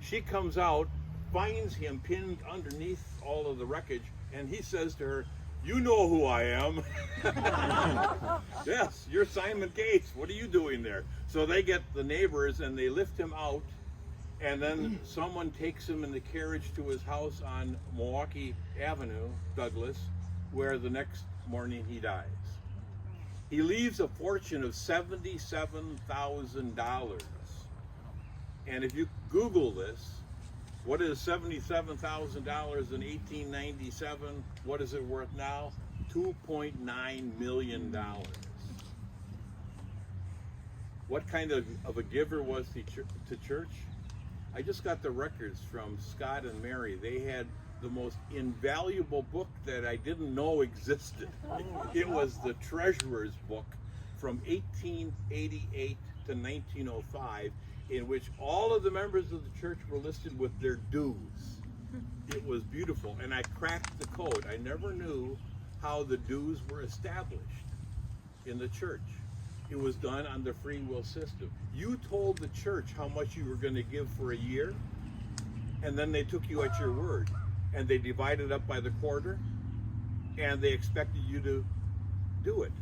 S1: She comes out, finds him pinned underneath all of the wreckage, and he says to her, "You know who I am." "Yes, you're Simon Gates. What are you doing there?" So they get the neighbors and they lift him out, and then someone takes him in the carriage to his house on Milwaukee Avenue, Douglas, where the next morning he dies. He leaves a fortune of $77,000. And if you Google this, what is $77,000 in 1897? What is it worth now? $2.9 million. What kind of a giver was he to church? I just got the records from Scott and Mary. They had the most invaluable book that I didn't know existed. It was the Treasurer's Book from 1888 to 1905, in which all of the members of the church were listed with their dues. It was beautiful, and I cracked the code. I never knew how the dues were established in the church. It was done on the free will system. You told the church how much you were going to give for a year, and then they took you at your word, and they divided up by the quarter, and they expected you to do it.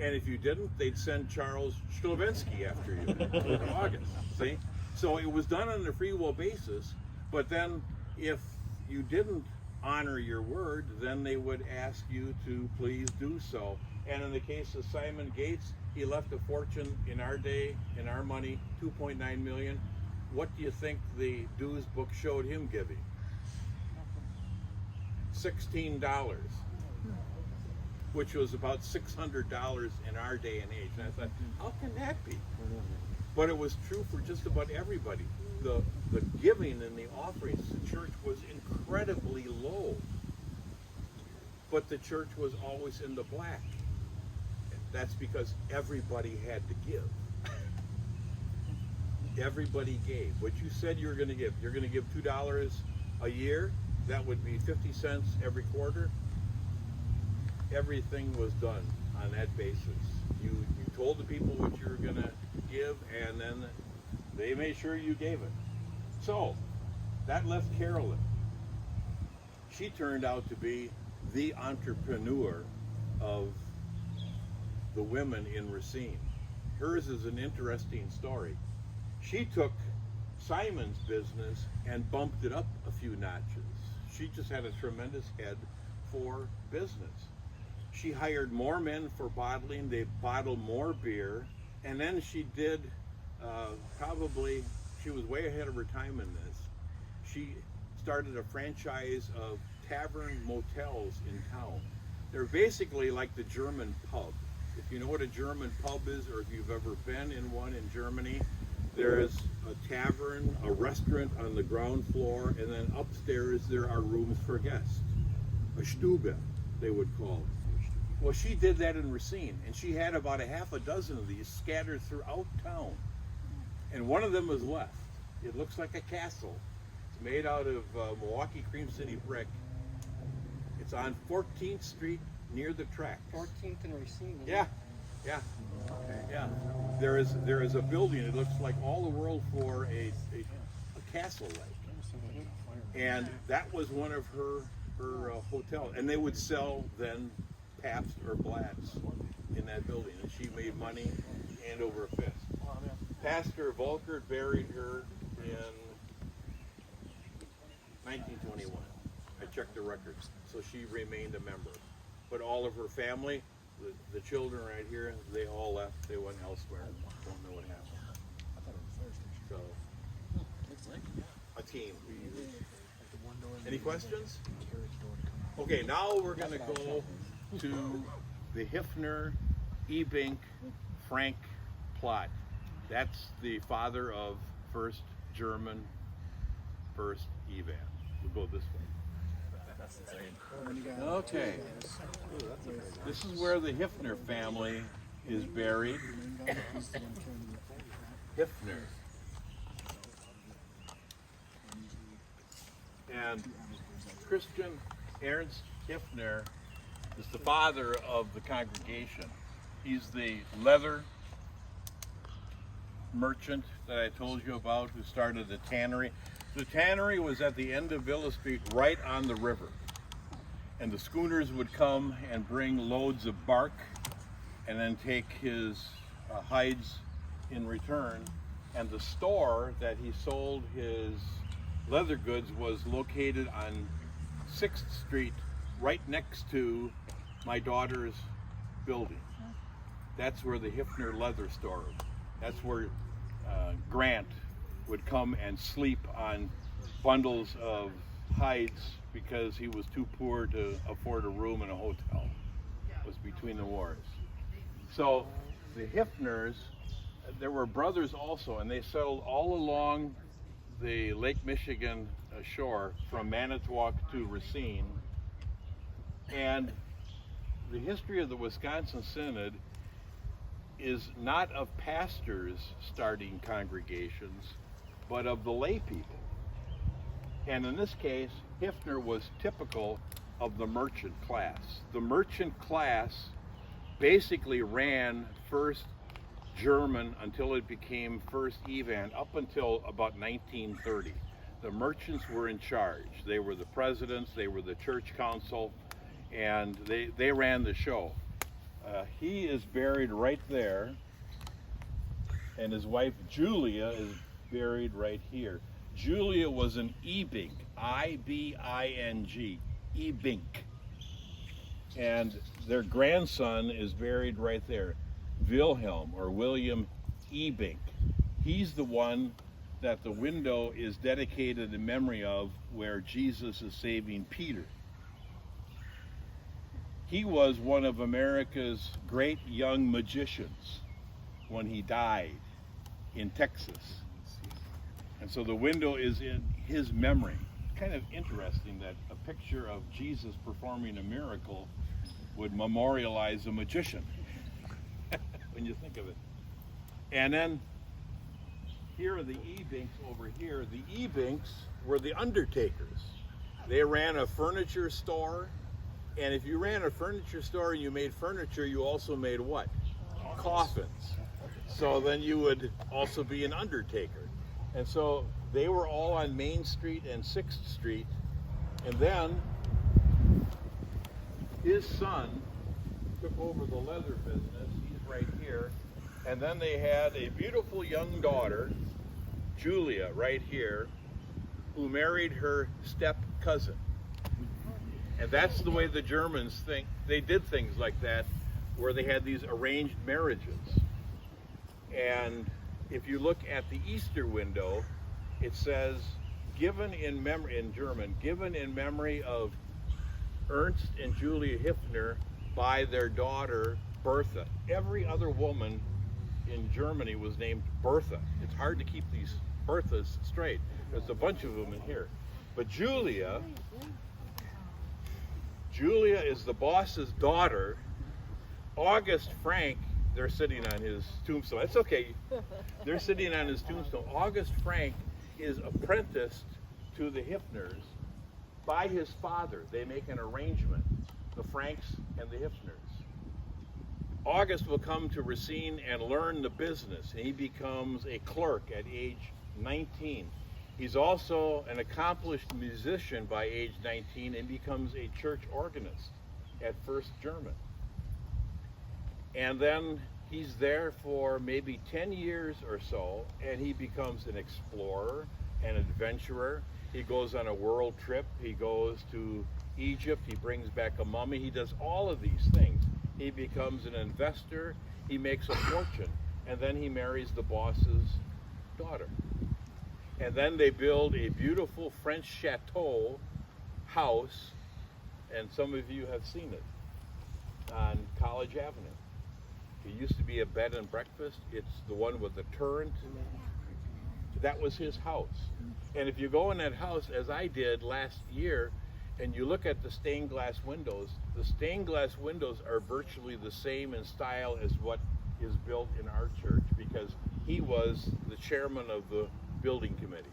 S1: And if you didn't, they'd send Charles Schlinsky after you in August. See? So it was done on a free will basis, but then if you didn't honor your word, then they would ask you to please do so. And in the case of Simon Gates, he left a fortune in our day, in our money, 2.9 million. What do you think the dues book showed him giving? $16, which was about $600 in our day and age. And I thought, how can that be? But it was true for just about everybody. The giving and the offerings to the church was incredibly low. But the church was always in the black. That's because everybody had to give. Everybody gave. What you said you were going to give. You're going to give $2 a year. That would be 50 cents every quarter. Everything was done on that basis. You told the people what you were going to give, and then they made sure you gave it. So that left Carolyn. She turned out to be the entrepreneur of the women in Racine. Hers is an interesting story. She took Simon's business and bumped it up a few notches. She just had a tremendous head for business. She hired more men for bottling. They bottled more beer. And then she did, she was way ahead of her time in this. She started a franchise of tavern motels in town. They're basically like the German pub. If you know what a German pub is, or if you've ever been in one in Germany, there is a tavern, a restaurant on the ground floor, and then upstairs there are rooms for guests. A Stube, they would call it. Well, she did that in Racine, and she had about a half a dozen of these scattered throughout town. And one of them was left. It looks like a castle. It's made out of Milwaukee Cream City brick. It's on 14th Street near the tracks.
S3: 14th and Racine.
S1: Yeah. There is a building. It looks like all the world for a castle like. And that was one of her hotels. And they would sell then Pabst or Blatz in that building. And she made money hand over fist. Pastor Volkert buried her in 1921. I checked the records. So she remained a member. But all of her family, the children right here, they all left. They went elsewhere. Don't know what happened. So, a team. Any questions? Okay, now we're going to go to the Hifner, Frank plot. That's the father of first German, first Evan. We'll go this way. Okay. This is where the Hifner family is buried. Hifner. And Christian Ernst Hifner is the father of the congregation. He's the leather merchant that I told you about who started the tannery. The tannery was at the end of Villa Street, right on the river. And the schooners would come and bring loads of bark and then take his hides in return. And the store that he sold his leather goods was located on 6th Street, right next to my daughter's building. That's where the Hifner leather store, that's where Grant would come and sleep on bundles of hides because he was too poor to afford a room in a hotel. It was between the wars. So the Hifners, there were brothers also, and they settled all along the Lake Michigan shore from Manitowoc to Racine. And the history of the Wisconsin Synod is not of pastors starting congregations, but of the lay people. And in this case, Hifner was typical of the merchant class. The merchant class basically ran first German until it became first Evan, up until about 1930. The merchants were in charge. They were the presidents, they were the church council, and they ran the show. He is buried right there, and his wife Julia is buried right here. Julia was an Ebink, I-B-I-N-G, Ebink. And their grandson is buried right there, Wilhelm, or William Ebink. He's the one that the window is dedicated in memory of, where Jesus is saving Peter. He was one of America's great young magicians when he died in Texas. And so the window is in his memory. Kind of interesting that a picture of Jesus performing a miracle would memorialize a magician when you think of it. And then here are the Ebinks over here. The Ebinks were the undertakers. They ran a furniture store, and if you ran a furniture store and you made furniture, you also made what? Coffins. So then you would also be an undertaker. And so they were all on Main Street and 6th Street, and then his son took over the leather business. He's right here. And then they had a beautiful young daughter, Julia, right here, who married her step cousin. And that's the way the Germans think. They did things like that, where they had these arranged marriages. And if you look at the Easter window, it says, given in memory, in German, given in memory of Ernst and Julia Hifner by their daughter Bertha. Every other woman in Germany was named Bertha. It's hard to keep these Berthas straight. There's a bunch of them in here. But Julia is the boss's daughter. August Frank, they're sitting on his tombstone. That's okay. They're sitting on his tombstone. August Frank is apprenticed to the Hifners by his father. They make an arrangement, the Franks and the Hifners. August will come to Racine and learn the business, and he becomes a clerk at age 19. He's also an accomplished musician by age 19 and becomes a church organist at First German. And then he's there for maybe 10 years or so, and he becomes an explorer, an adventurer. He goes on a world trip. He goes to Egypt. He brings back a mummy. He does all of these things. He becomes an investor. He makes a fortune. And then he marries the boss's daughter. And then they build a beautiful French chateau house, and some of you have seen it, on College Avenue. It used to be a bed and breakfast. It's the one with the turret. That was his house. And if you go in that house, as I did last year, and you look at the stained glass windows, the stained glass windows are virtually the same in style as what is built in our church, because he was the chairman of the building committee.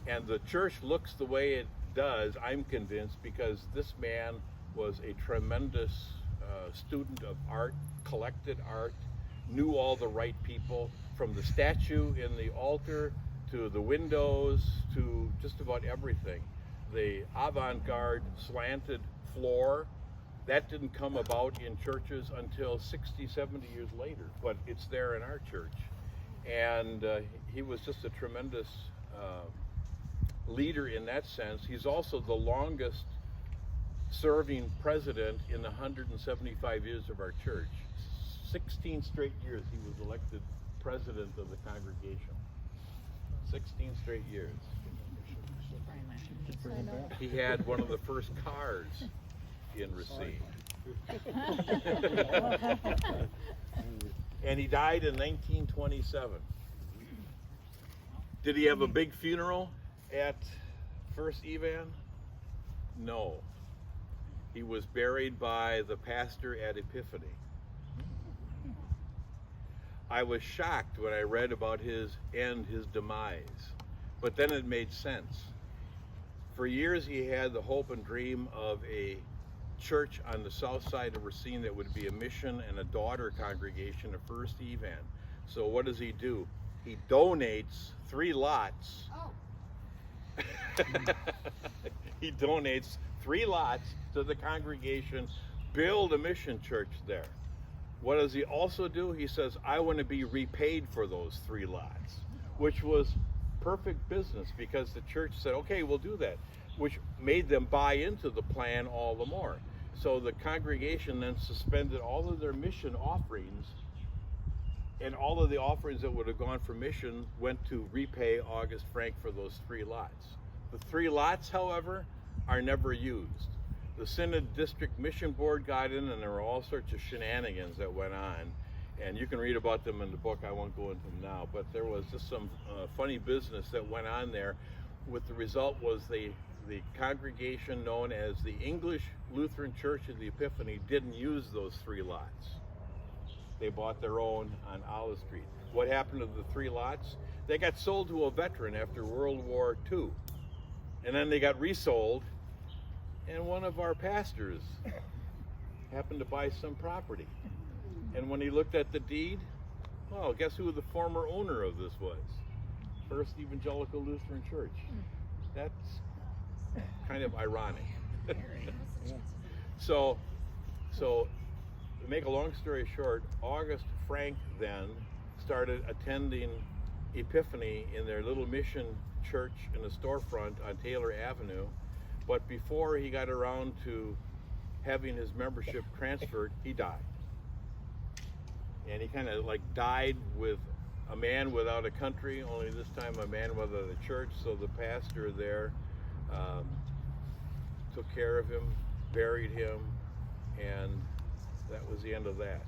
S1: And the church looks the way it does, I'm convinced, because this man was a tremendous student of art, collected art, knew all the right people, from the statue in the altar to the windows to just about everything. The avant-garde slanted floor, that didn't come about in churches until 60, 70 years later, but it's there in our church. And he was just a tremendous leader in that sense. He's also the longest serving president in the 175 years of our church. 16 straight years he was elected president of the congregation. 16 straight years. He had one of the first cars in Racine. And he died in 1927. Did he have a big funeral at First Evan? No. He was buried by the pastor at Epiphany. I was shocked when I read about his end, his demise, but then it made sense. For years he had the hope and dream of a church on the south side of Racine that would be a mission and a daughter congregation of First Evan. So what does he do? He donates 3 lots.
S6: Oh.
S1: He donates 3 lots to the congregation, build a mission church there. What does he also do? He says, I want to be repaid for those 3 lots, which was perfect business because the church said, okay, we'll do that, which made them buy into the plan all the more. So the congregation then suspended all of their mission offerings, and all of the offerings that would have gone for mission went to repay August Frank for those 3 lots. The 3 lots, however, are never used. The Synod District Mission Board got in, and there were all sorts of shenanigans that went on, and you can read about them in the book. I won't go into them now, but there was just some funny business that went on there. With the result was the congregation known as the English Lutheran Church of the Epiphany didn't use those 3 lots. They bought their own on Olive Street. What happened to the 3 lots? They got sold to a veteran after World War II, and then they got resold. And one of our pastors happened to buy some property. And when he looked at the deed, well, guess who the former owner of this was? First Evangelical Lutheran Church. That's kind of ironic. So to make a long story short, August Frank then started attending Epiphany in their little mission church in a storefront on Taylor Avenue. But before he got around to having his membership transferred, he died. And he kind of like died with a man without a country, only this time a man without a church. So the pastor there took care of him, buried him, and that was the end of that.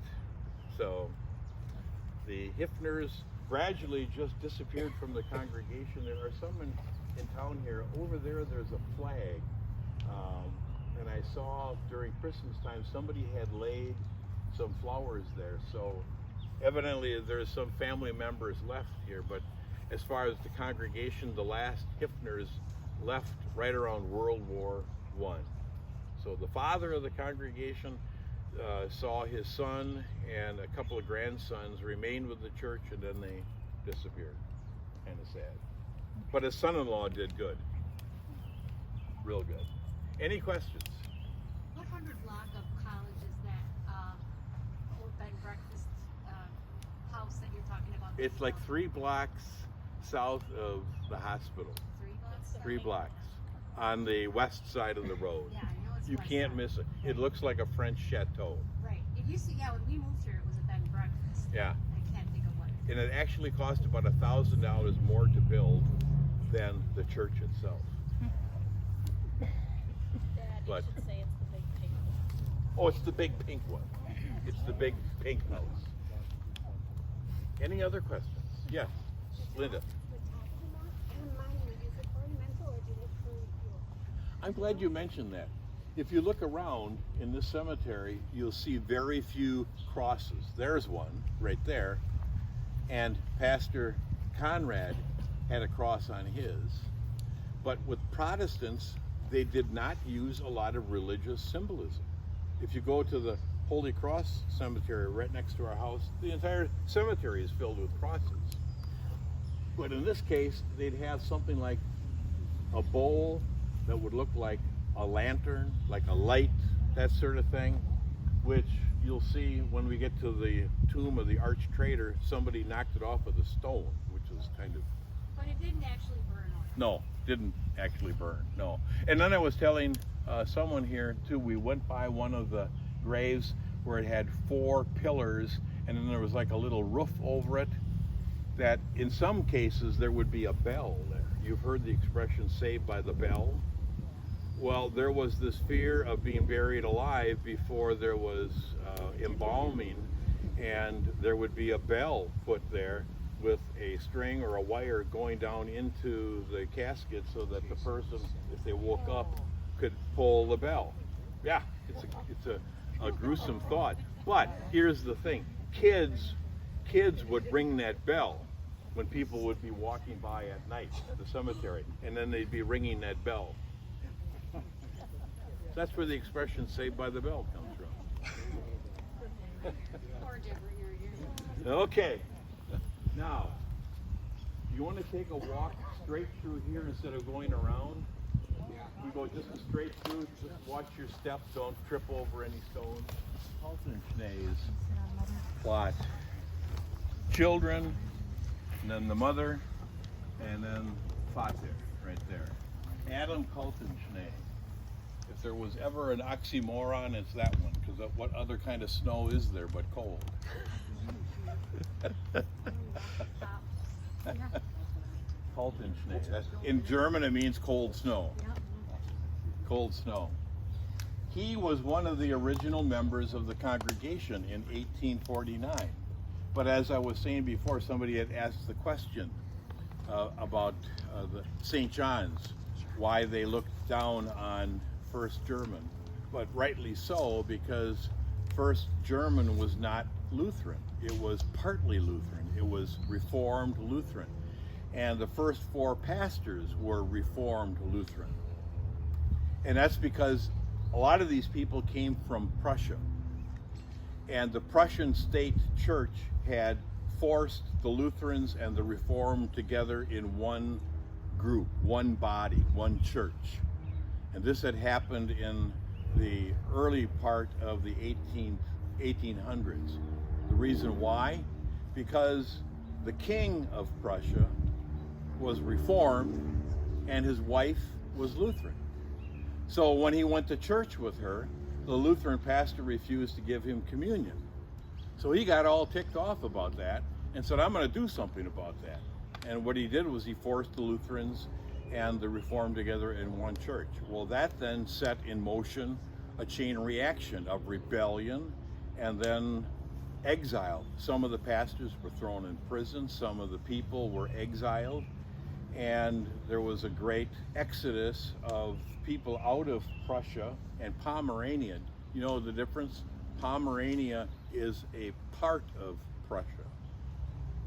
S1: So the Hifners gradually just disappeared from the congregation. There are some in town here. Over there, there's a flag. And I saw during Christmas time, somebody had laid some flowers there. So evidently there's some family members left here. But as far as the congregation, the last Hifners left right around World War I. So the father of the congregation saw his son and a couple of grandsons remain with the church, and then they disappeared. Kind of sad. But his son-in-law did good. Real good. Any questions?
S4: What 100 block of college is that old bed and breakfast house that you're talking about?
S1: It's like 3 blocks south of the hospital.
S4: 3 blocks?
S1: 3 blocks on the west side of the road.
S4: Yeah, I know it's
S1: You
S4: west
S1: can't
S4: side.
S1: miss it. It looks like a French chateau.
S4: Right. It used to, yeah, when we moved here, it was a bed and breakfast.
S1: Yeah.
S4: I can't think of what.
S1: And it actually cost about $1,000 more to build than the church itself.
S7: Dad,
S1: But-
S7: you should say it's the big pink one.
S1: Oh, it's the big pink one. It's the big pink house. Any other questions? Yes, Linda. I'm glad you mentioned that. If you look around in this cemetery, you'll see very few crosses. There's one right there. And Pastor Conrad had a cross on his. But with Protestants, they did not use a lot of religious symbolism. If you go to the Holy Cross Cemetery right next to our house, the entire cemetery is filled with crosses. But in this case, they'd have something like a bowl that would look like a lantern, like a light, that sort of thing, which you'll see when we get to the tomb of the arch traitor, somebody knocked it off with a stone, which was kind of...
S4: But it didn't actually burn on.
S1: No, didn't actually burn, no. And then I was telling someone here too, we went by one of the graves where it had 4 pillars, and then there was like a little roof over it, that in some cases there would be a bell there. You've heard the expression saved by the bell. Well, there was this fear of being buried alive before there was embalming, and there would be a bell put there with a string or a wire going down into the casket so that the person, if they woke up, could pull the bell. Yeah, it's a gruesome thought. But here's the thing. Kids would ring that bell when people would be walking by at night at the cemetery, and then they'd be ringing that bell. That's where the expression saved by the bell comes from.
S4: Or did bring her here.
S1: Okay. Now, you want to take a walk straight through here instead of going around? We go just straight through. Just watch your steps. Don't trip over any stones. Kaltenschnee's plot. Children, and then the mother, and then Vater, right there. Adam Kaltenschnee. If there was ever an oxymoron, it's that one, because what other kind of snow is there but cold? Kaltenschnee. In German, it means cold snow. Cold snow. He was one of the original members of the congregation in 1849. But as I was saying before, somebody had asked the question about the St. John's, why they looked down on First German. But rightly so, because First German was not Lutheran. It was partly Lutheran. It was Reformed Lutheran. And the first 4 pastors were Reformed Lutheran. And that's because a lot of these people came from Prussia. And the Prussian state church had forced the Lutherans and the Reformed together in one group, one body, one church. And this had happened in the early part of the 1800s. The reason why? Because the king of Prussia was Reformed and his wife was Lutheran. So when he went to church with her, the Lutheran pastor refused to give him communion. So he got all ticked off about that and said, I'm going to do something about that. And what he did was he forced the Lutherans and the Reformed together in one church. Well, that then set in motion a chain reaction of rebellion and then exile. Some of the pastors were thrown in prison, some of the people were exiled, and there was a great exodus of people out of Prussia and Pomerania. You know the difference? Pomerania is a part of Prussia.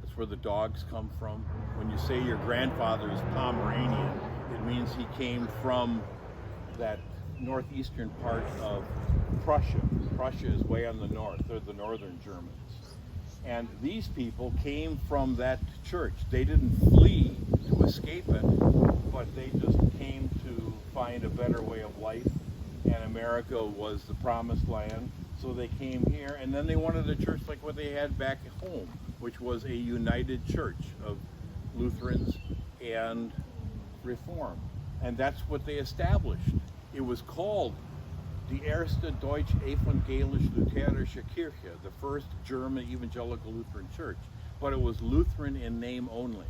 S1: That's where the dogs come from. When you say your grandfather is Pomeranian, it means he came from that northeastern part of Prussia. Prussia is way on the north. They're the northern Germans. And these people came from that church. They didn't flee to escape it, but they just came to find a better way of life. And America was the promised land. So they came here, and then they wanted a church like what they had back at home, which was a united church of Lutherans and Reform. And that's what they established. It was called the Erste Deutsche Evangelische Lutherische Kirche, the first German evangelical Lutheran church. But it was Lutheran in name only.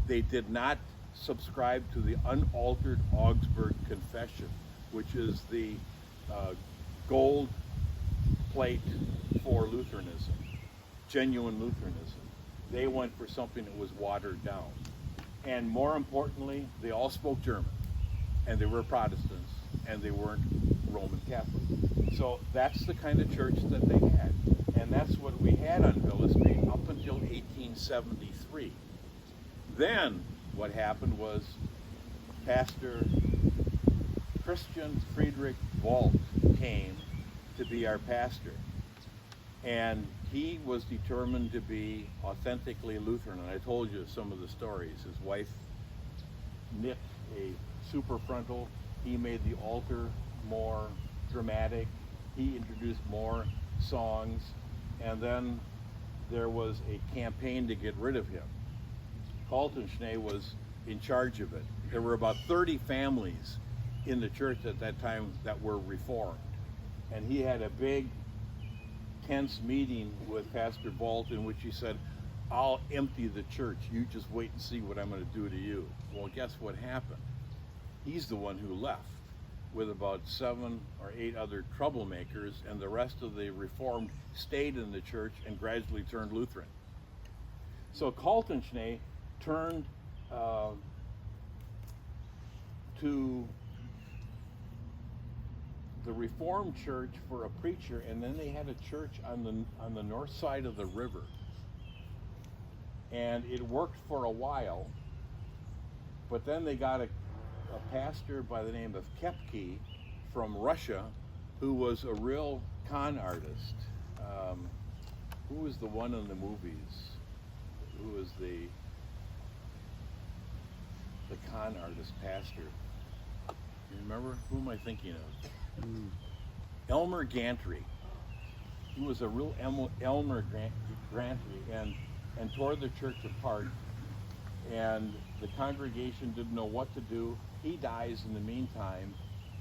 S1: They did not subscribe to the unaltered Augsburg Confession, which is the gold plate for Lutheranism, genuine Lutheranism. They went for something that was watered down. And more importantly, they all spoke German, and they were Protestants, and they weren't Roman Catholic. So that's the kind of church that they had. And that's what we had on Villa Street up until 1873. Then what happened was Pastor Christian Friedrich Walt came to be our pastor. And he was determined to be authentically Lutheran. And I told you some of the stories. His wife knit a superfrontal. He made the altar more dramatic. He introduced more songs. And then there was a campaign to get rid of him. Kaltenschnee was in charge of it. There were about 30 families in the church at that time that were Reformed. And he had a big, tense meeting with Pastor Bolt in which he said, I'll empty the church. You just wait and see what I'm going to do to you. Well, guess what happened? He's the one who left with about 7 or 8 other troublemakers, and the rest of the Reformed stayed in the church and gradually turned Lutheran. So Kaltenschnee turned to the Reformed church for a preacher, and then they had a church on the north side of the river. And it worked for a while, but then they got a pastor by the name of Kepke from Russia, who was a real con artist. Who was the one in the movies? Who was the con artist pastor? You remember? Who am I thinking of? Elmer Gantry. He was a real Elmer Gantry and tore the church apart. And the congregation didn't know what to do. He dies in the meantime.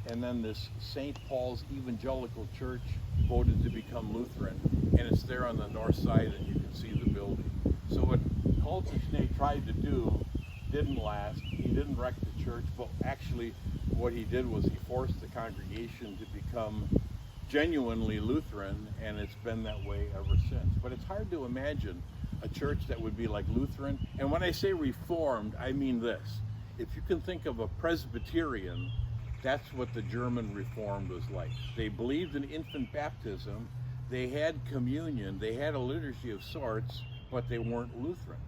S1: And then this St. Paul's Evangelical Church voted to become Lutheran. And it's there on the north side, and you can see the building. So what Schlinsky tried to do didn't last. He didn't wreck the church, but actually what he did was he forced the congregation to become genuinely Lutheran, and it's been that way ever since. But it's hard to imagine a church that would be like Lutheran. And when I say Reformed, I mean this. If you can think of a Presbyterian, that's what the German Reformed was like. They believed in infant baptism, they had communion, they had a liturgy of sorts, but they weren't Lutheran.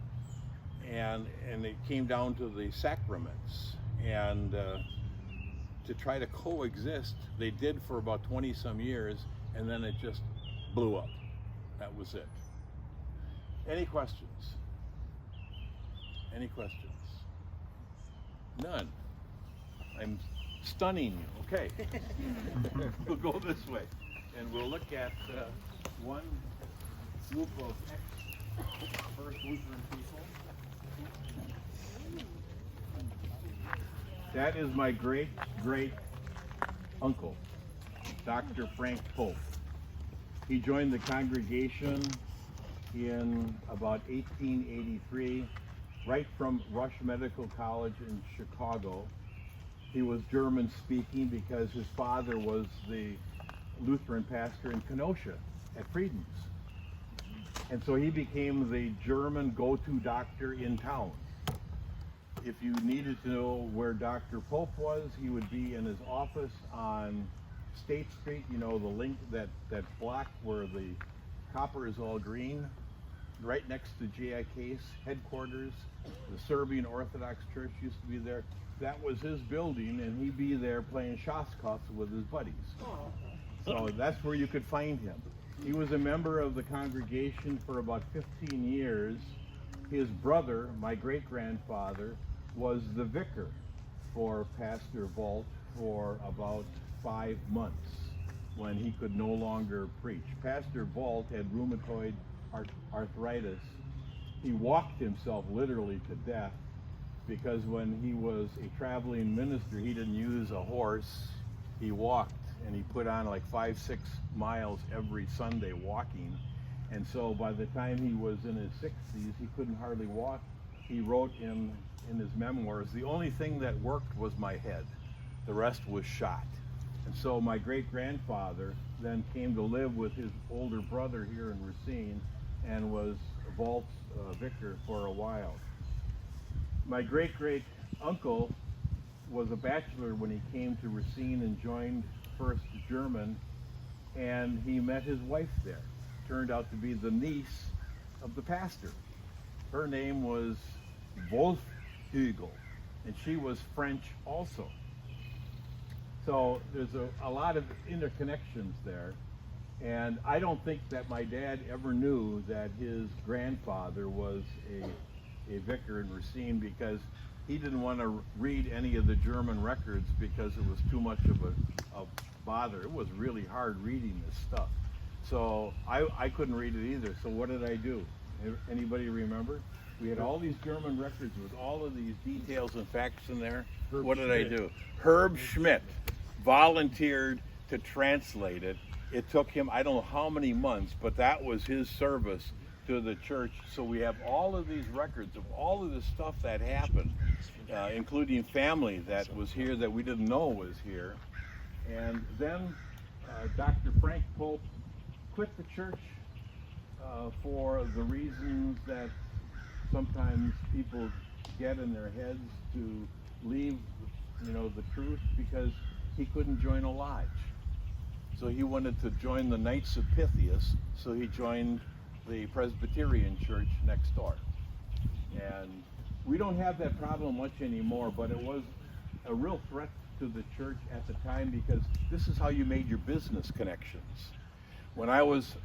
S1: And it came down to the sacraments. And to try to coexist, they did for about 20 some years, and then it just blew up. That was it. Any questions? Any questions? None. I'm stunning you. Okay. We'll go this way, and we'll look at one group of ex-First Lutheran people. That is my great uncle, Dr. Frank Pope. He joined the congregation in about 1883, right from Rush Medical College in Chicago. He was German speaking because his father was the Lutheran pastor in Kenosha at Frieden's. And so he became the German go-to doctor in town. If you needed to know where Dr. Pope was, he would be in his office on State Street, you know, the link, that block where the copper is all green, right next to JIK's headquarters. The Serbian Orthodox Church used to be there. That was his building, and he'd be there playing Shostkos with his buddies. So that's where you could find him. He was a member of the congregation for about 15 years. His brother, my great-grandfather, was the vicar for Pastor Volt for about 5 months when he could no longer preach. Pastor Volt had rheumatoid arthritis. He walked himself literally to death because when he was a traveling minister, he didn't use a horse. He walked, and he put on like 5-6 miles every Sunday walking. And so by the time he was in his 60s, he couldn't hardly walk. He wrote in his memoirs, the only thing that worked was my head. The rest was shot. And so my great-grandfather then came to live with his older brother here in Racine and was Volt's vicar for a while. My great-great-uncle was a bachelor when he came to Racine and joined First German, and he met his wife there. Turned out to be the niece of the pastor. Her name was Wolfhügel, and she was French also. So there's a lot of interconnections there, and I don't think that my dad ever knew that his grandfather was a vicar in Racine, because he didn't want to read any of the German records because it was too much of a bother. It was really hard reading this stuff. So I couldn't read it either. So what did I do? Anybody remember? We had all these German records with all of these details and facts in there. What did I do? Herb Schmidt volunteered to translate it. It took him, I don't know how many months, but that was his service to the church. So we have all of these records of all of the stuff that happened, including family that was here that we didn't know was here. And then Dr. Frank Pope quit the church for the reasons that sometimes people get in their heads to leave, you know, the truth, because he couldn't join a lodge. So he wanted to join the Knights of Pythias, so he joined the Presbyterian church next door. And we don't have that problem much anymore, but it was a real threat to the church at the time, because this is how you made your business connections. When I was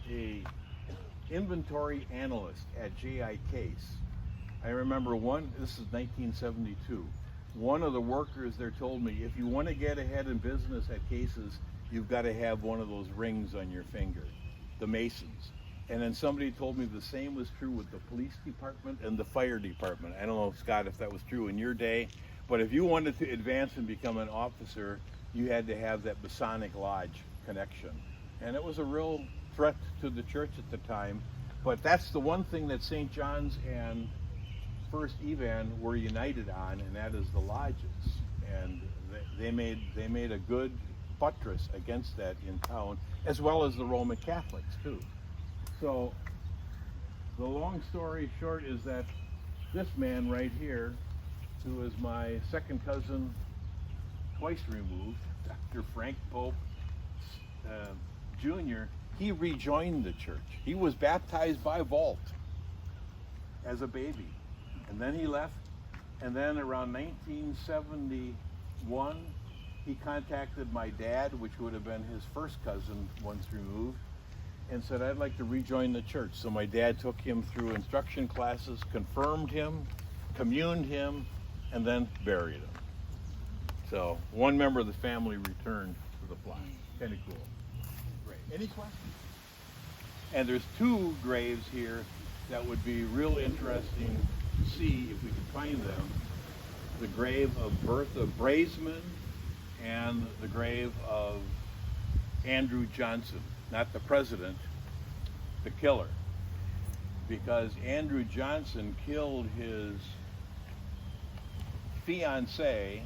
S1: a inventory analyst at JIK's, I remember this is 1972, one of the workers there told me, if you want to get ahead in business at cases, you've got to have one of those rings on your finger, the Masons. And then somebody told me the same was true with the police department and the fire department. I don't know, Scott, if that was true in your day, but if you wanted to advance and become an officer, you had to have that Masonic Lodge connection. And it was a real threat to the church at the time. But that's the one thing that St. John's and First Evan were united on, and that is the lodges. And they made a good buttress against that in town, as well as the Roman Catholics too. So the long story short is that this man right here, who is my second cousin twice removed, Dr. Frank Pope Jr., he rejoined the church. He was baptized by vault as a baby. And then he left. And then around 1971, he contacted my dad, which would have been his first cousin once removed, and said, I'd like to rejoin the church. So my dad took him through instruction classes, confirmed him, communed him, and then buried him. So one member of the family returned to the plot. Kind of cool. Great. Any questions? And there's two graves here that would be real interesting to see if we could find them. The grave of Bertha Braisman and the grave of Andrew Johnson, not the president, the killer. Because Andrew Johnson killed his fiancée,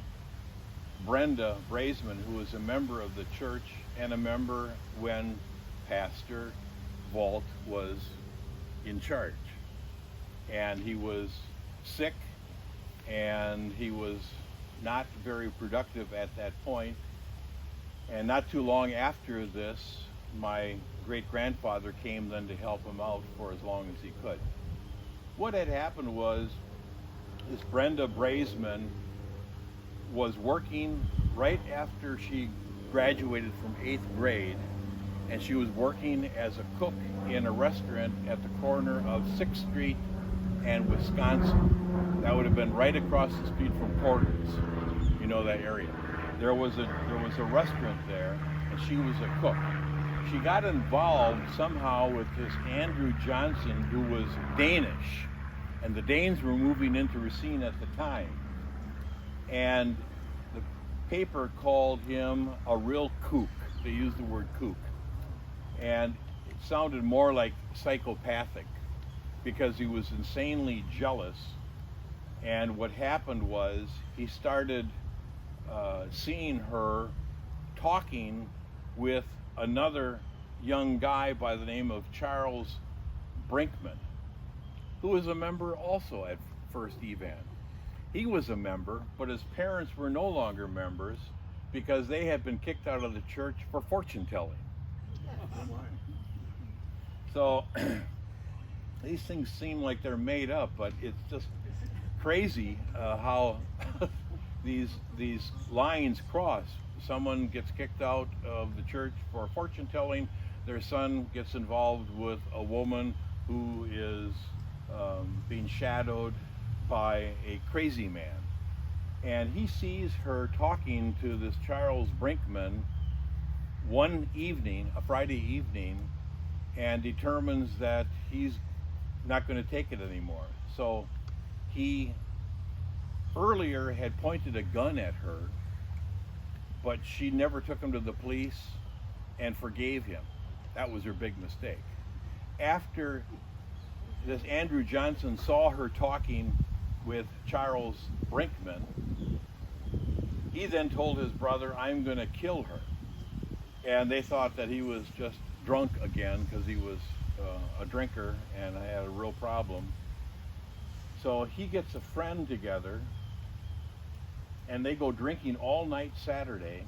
S1: Brenda Braisman, who was a member of the church and a member when Pastor Vault was in charge. And he was sick and he was not very productive at that point. And not too long after this, my great-grandfather came then to help him out for as long as he could. What had happened was this Brenda Braisman was working right after she graduated from 8th grade, and she was working as a cook in a restaurant at the corner of 6th Street and Wisconsin. That would have been right across the street from Porter's. You know that area. There was a restaurant there, and she was a cook. She got involved somehow with this Andrew Johnson, who was Danish, and the Danes were moving into Racine at the time. And the paper called him a real kook. They used the word kook. And it sounded more like psychopathic because he was insanely jealous. And what happened was he started seeing her talking with another young guy by the name of Charles Brinkman, who was a member also at First Evan. He was a member, but his parents were no longer members because they had been kicked out of the church for fortune telling. So these things seem like they're made up, but it's just crazy how these lines cross. Someone gets kicked out of the church for fortune telling, their son gets involved with a woman who is being shadowed by a crazy man. And he sees her talking to this Charles Brinkman one evening, a Friday evening, and determines that he's not going to take it anymore. So he earlier had pointed a gun at her, but she never took him to the police and forgave him. That was her big mistake. After this Andrew Johnson saw her talking with Charles Brinkman, he then told his brother, I'm going to kill her. And they thought that he was just drunk again because he was a drinker and had a real problem. So he gets a friend together and they go drinking all night Saturday,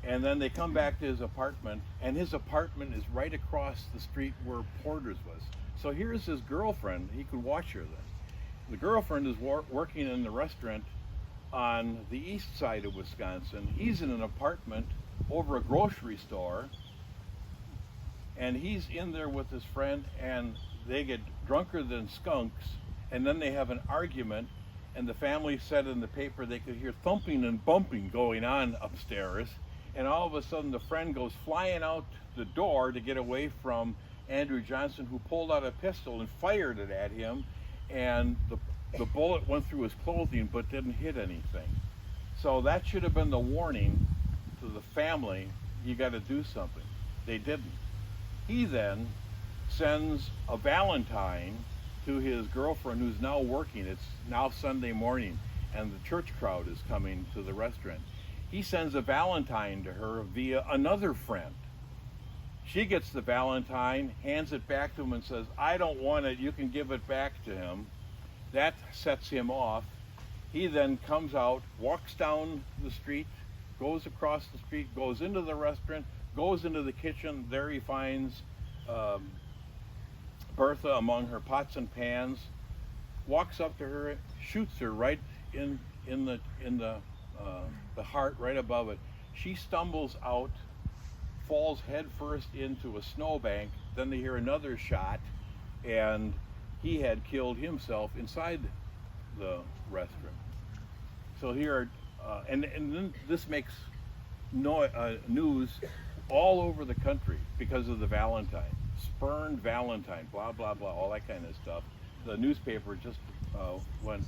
S1: and then they come back to his apartment, and his apartment is right across the street where Porter's was. So here's his girlfriend. He could watch her then. The girlfriend is working in the restaurant on the east side of Wisconsin. He's in an apartment over a grocery store, and he's in there with his friend, and they get drunker than skunks, and then they have an argument, and the family said in the paper they could hear thumping and bumping going on upstairs, and all of a sudden the friend goes flying out the door to get away from Andrew Johnson, who pulled out a pistol and fired it at him, and the bullet went through his clothing but didn't hit anything. So that should have been the warning to the family, you got to do something. They didn't. He then sends a valentine to his girlfriend who's now working. It's now Sunday morning and the church crowd is coming to the restaurant. He sends a valentine to her via another friend. She gets the valentine, hands it back to him and says, I don't want it, you can give it back to him. That sets him off. He then comes out, walks down the street, goes across the street, goes into the restaurant, goes into the kitchen. There he finds Bertha among her pots and pans, walks up to her, shoots her right in the heart, right above it. She stumbles out, falls head first into a snowbank. Then they hear another shot, and he had killed himself inside the restaurant. So here, and then this makes news all over the country because of the Valentine. Spurned Valentine, blah, blah, blah, all that kind of stuff. The newspaper just went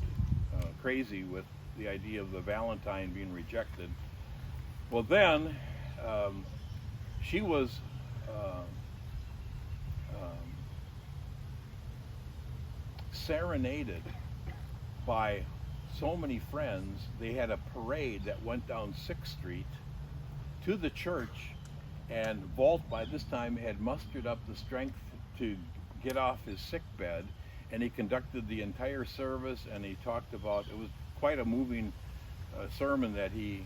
S1: crazy with the idea of the Valentine being rejected. Well then, she was serenaded by so many friends. They had a parade that went down 6th Street to the church, and Volt by this time had mustered up the strength to get off his sick bed, and he conducted the entire service, and he talked about, it was quite a moving sermon that he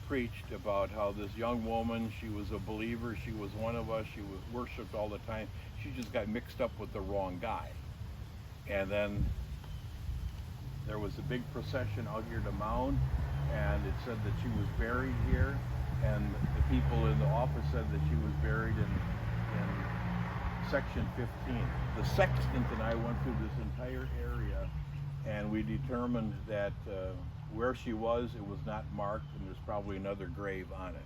S1: preached about how this young woman, she was a believer, she was one of us, she was worshipped all the time, she just got mixed up with the wrong guy. And then there was a big procession out here to Mound, and it said that she was buried here, and the people in the office said that she was buried in section 15. The sextant and I went through this entire area, and we determined that where she was, it was not marked, and there's probably another grave on it.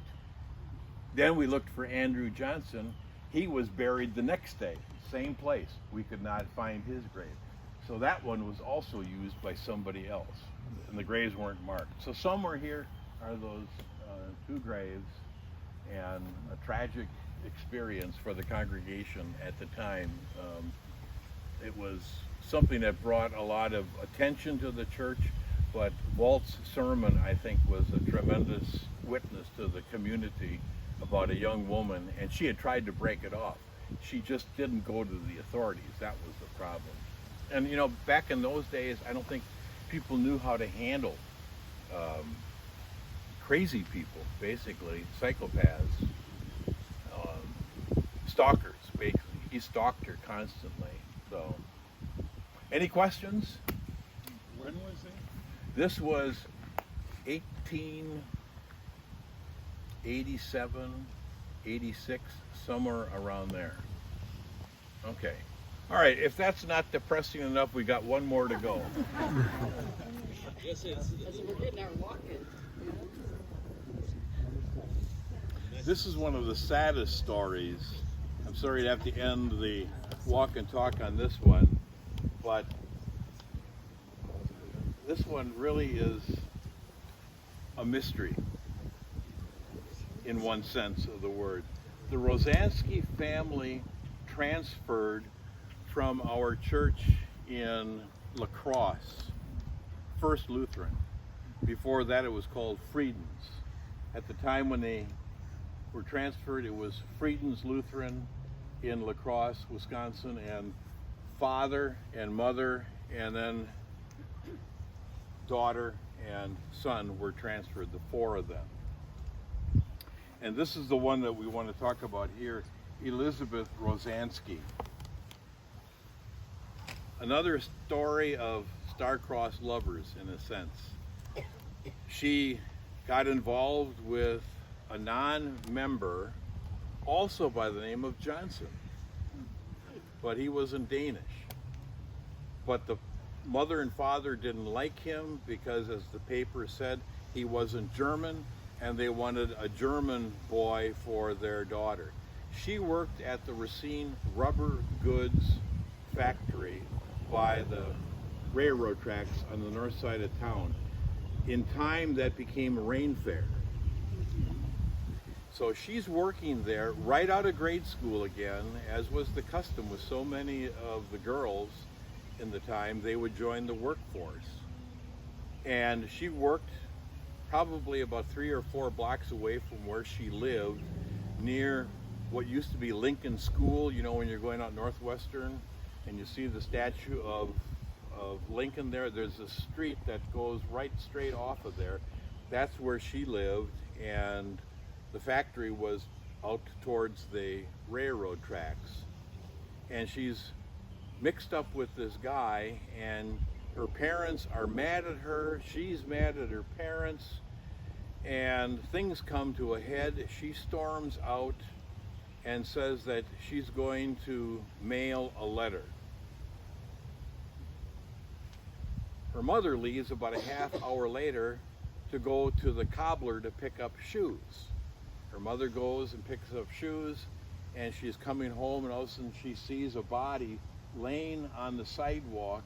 S1: Then we looked for Andrew Johnson. He was buried the next day, same place. We could not find his grave. So that one was also used by somebody else, and the graves weren't marked. So somewhere here are those two graves, and a tragic experience for the congregation at the time. It was something that brought a lot of attention to the church, but Walt's sermon, I think, was a tremendous witness to the community about a young woman, and she had tried to break it off. She just didn't go to the authorities. That was the problem. And you know, back in those days, I don't think people knew how to handle crazy people, basically, psychopaths, stalkers, basically. He stalked her constantly. So, any questions?
S10: When was it?
S1: This was 1887, 86, somewhere around there. Okay. All right, if that's not depressing enough, we got one more to go.
S6: Yes, we're getting our walk in.
S1: This is one of the saddest stories. I'm sorry to have to end the walk and talk on this one, but this one really is a mystery in one sense of the word. The Rosansky family transferred from our church in La Crosse, First Lutheran. Before that it was called Frieden's. At the time when they were transferred, it was Frieden's Lutheran in La Crosse, Wisconsin, and father and mother and then daughter and son were transferred, the four of them. And this is the one that we want to talk about here, Elizabeth Rosansky. Another story of star-crossed lovers, in a sense. She got involved with a non-member, also by the name of Johnson, but he wasn't Danish. But the mother and father didn't like him because, as the paper said, he wasn't German, and they wanted a German boy for their daughter. She worked at the Racine rubber goods factory by the railroad tracks on the north side of town. In time, that became a rain fair. So she's working there right out of grade school again, as was the custom with so many of the girls in the time. They would join the workforce. And she worked probably about 3 or 4 blocks away from where she lived, near what used to be Lincoln School. You know, when you're going out Northwestern and you see the statue of Lincoln there, there's a street that goes right straight off of there. That's where she lived, and the factory was out towards the railroad tracks. And she's mixed up with this guy, and her parents are mad at her, she's mad at her parents, and things come to a head. She storms out and says that she's going to mail a letter. Her mother leaves about a half hour later to go to the cobbler to pick up shoes. Her mother goes and picks up shoes, and she's coming home, and all of a sudden she sees a body laying on the sidewalk,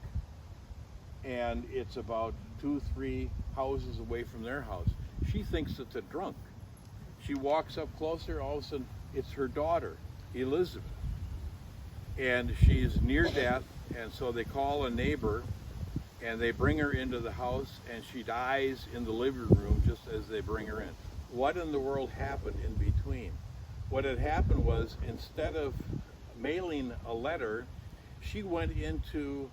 S1: and it's about 2-3 houses away from their house. She thinks it's a drunk. She walks up closer, all of a sudden it's her daughter, Elizabeth. And she's near death, and so they call a neighbor, and they bring her into the house, and she dies in the living room just as they bring her in. What in the world happened in between? What had happened was, instead of mailing a letter, she went into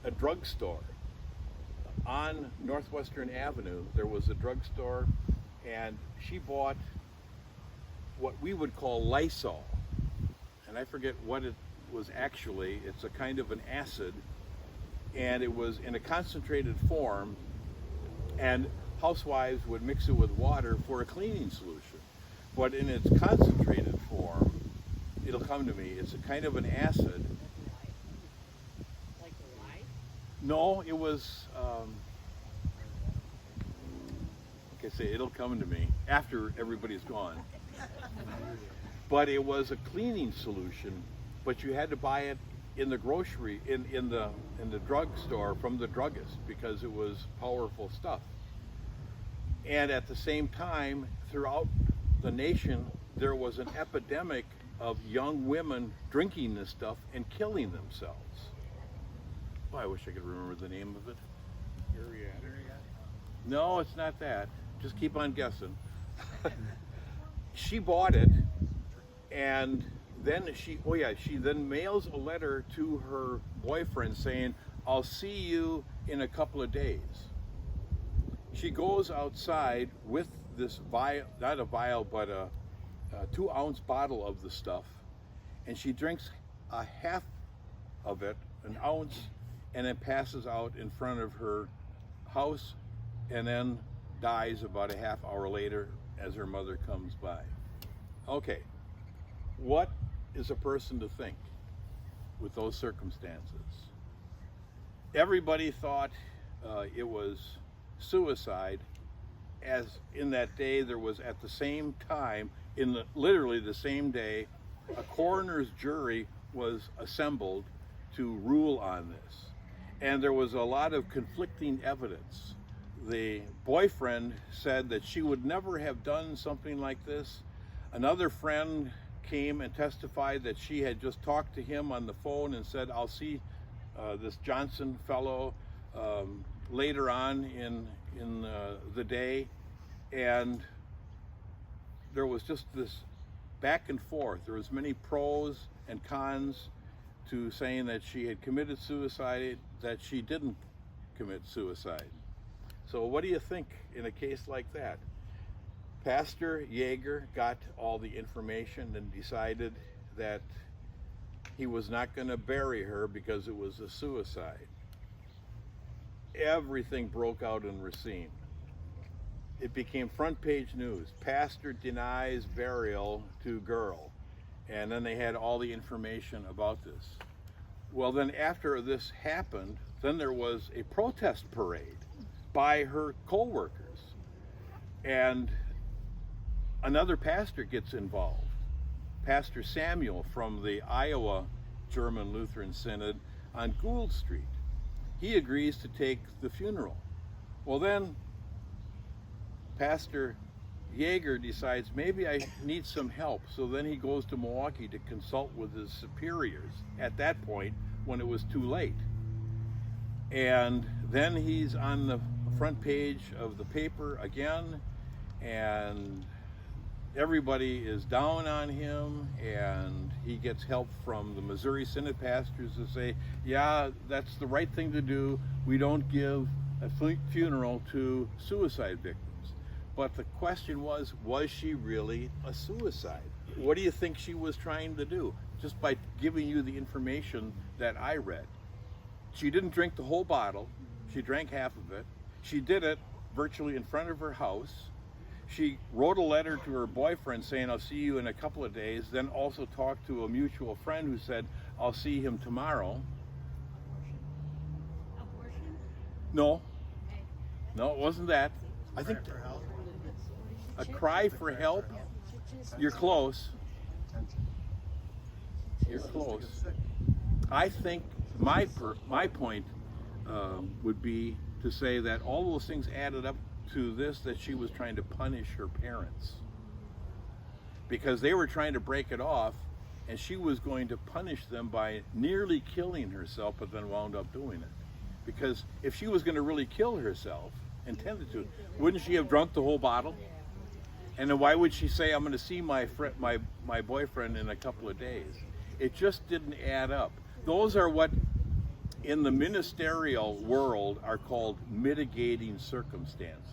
S1: a drugstore. On Northwestern Avenue, there was a drugstore, and she bought what we would call Lysol. And I forget what it was actually. It's a kind of an acid, and it was in a concentrated form, and housewives would mix it with water for a cleaning solution. But in its concentrated form, it'll come to me, it's a kind of an acid.
S6: Like lye?
S1: No, it was, like I say, it'll come to me after everybody's gone. But it was a cleaning solution, but you had to buy it in the grocery, in the drugstore from the druggist, because it was powerful stuff. And at the same time, throughout the nation, there was an epidemic of young women drinking this stuff and killing themselves. Oh, I wish I could remember the name of it. No, it's not that. Just keep on guessing. She bought it, and then she then mails a letter to her boyfriend saying, "I'll see you in a couple of days." She goes outside with this vial, not a vial, but a 2-ounce bottle of the stuff, and she drinks a half of it, an ounce, and then passes out in front of her house, and then dies about a half hour later as her mother comes by. Okay, what is a person to think with those circumstances? Everybody thought it was suicide, as in that day there was, at the same time, literally the same day, a coroner's jury was assembled to rule on this. And there was a lot of conflicting evidence. The boyfriend said that she would never have done something like this. Another friend came and testified that she had just talked to him on the phone and said, "I'll see this Johnson fellow later on in the day." And there was just this back and forth. There was many pros and cons to saying that she had committed suicide, that she didn't commit suicide. So what do you think in a case like that? Pastor Yeager got all the information and decided that he was not going to bury her because it was a suicide. Everything broke out in Racine. It became front page news. Pastor denies burial to girl. And then they had all the information about this. Well, then after this happened, then there was a protest parade by her co-workers, and another pastor gets involved, Pastor Samuel from the Iowa German Lutheran Synod on Gould Street. He agrees to take the funeral. Well, then Pastor Yeager decides maybe I need some help, so then he goes to Milwaukee to consult with his superiors at that point when it was too late. And then he's on the front page of the paper again, and everybody is down on him, and he gets help from the Missouri Synod pastors to say, yeah, that's the right thing to do. We don't give a funeral to suicide victims. But the question was she really a suicide? What do you think she was trying to do? Just by giving you the information that I read. She didn't drink the whole bottle. She drank half of it. She did it virtually in front of her house. She wrote a letter to her boyfriend saying, I'll see you in a couple of days, then also talked to a mutual friend who said, I'll see him tomorrow.
S4: Abortion?
S1: No. No, it wasn't that. I think a cry for help. You're close. You're close. I think my point would be to say that all those things added up to this, that she was trying to punish her parents because they were trying to break it off, and she was going to punish them by nearly killing herself, but then wound up doing it. Because if she was going to really kill herself, intended to, wouldn't she have drunk the whole bottle? And then why would she say, I'm going to see my boyfriend in a couple of days? It just didn't add up. Those are what in the ministerial world are called mitigating circumstances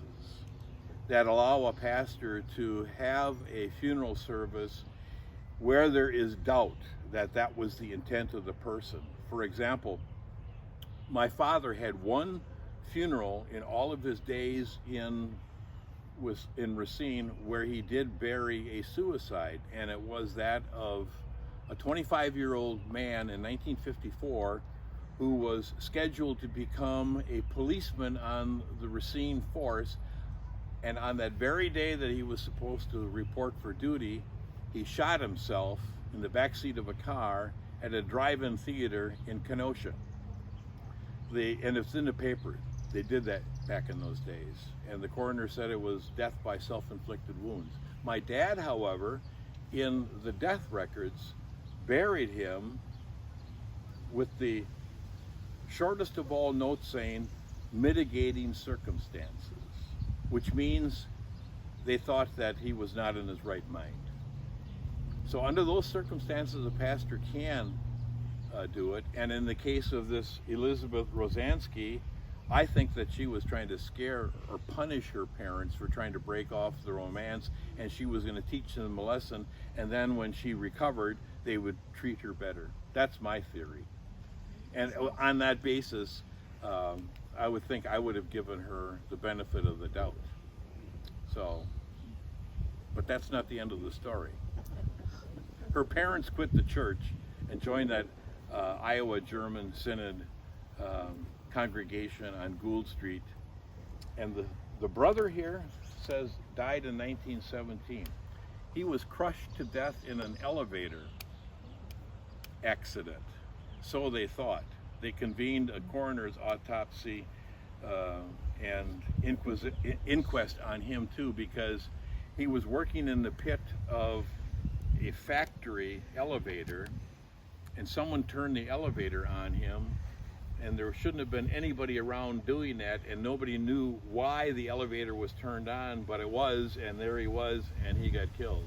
S1: that allow a pastor to have a funeral service where there is doubt that that was the intent of the person. For example, my father had one funeral in all of his days in Racine where he did bury a suicide, and it was that of a 25-year-old man in 1954 who was scheduled to become a policeman on the Racine force, and on that very day that he was supposed to report for duty, he shot himself in the backseat of a car at a drive-in theater in Kenosha. And it's in the paper. They did that back in those days, and the coroner said it was death by self-inflicted wounds. My dad, however, in the death records, buried him with the shortest of all notes saying mitigating circumstances, which means they thought that he was not in his right mind. So under those circumstances, a pastor can do it. And in the case of this Elizabeth Rosansky, I think that she was trying to scare or punish her parents for trying to break off the romance, and she was going to teach them a lesson, and then when she recovered, they would treat her better. That's my theory. And on that basis, I would think I would have given her the benefit of the doubt. So, but that's not the end of the story. Her parents quit the church and joined that Iowa German Synod congregation on Gould Street. And the brother here says died in 1917. He was crushed to death in an elevator accident. So they thought. They convened a coroner's autopsy and inquest on him too, because he was working in the pit of a factory elevator, and someone turned the elevator on him, and there shouldn't have been anybody around doing that, and nobody knew why the elevator was turned on, but it was, and there he was, and he got killed.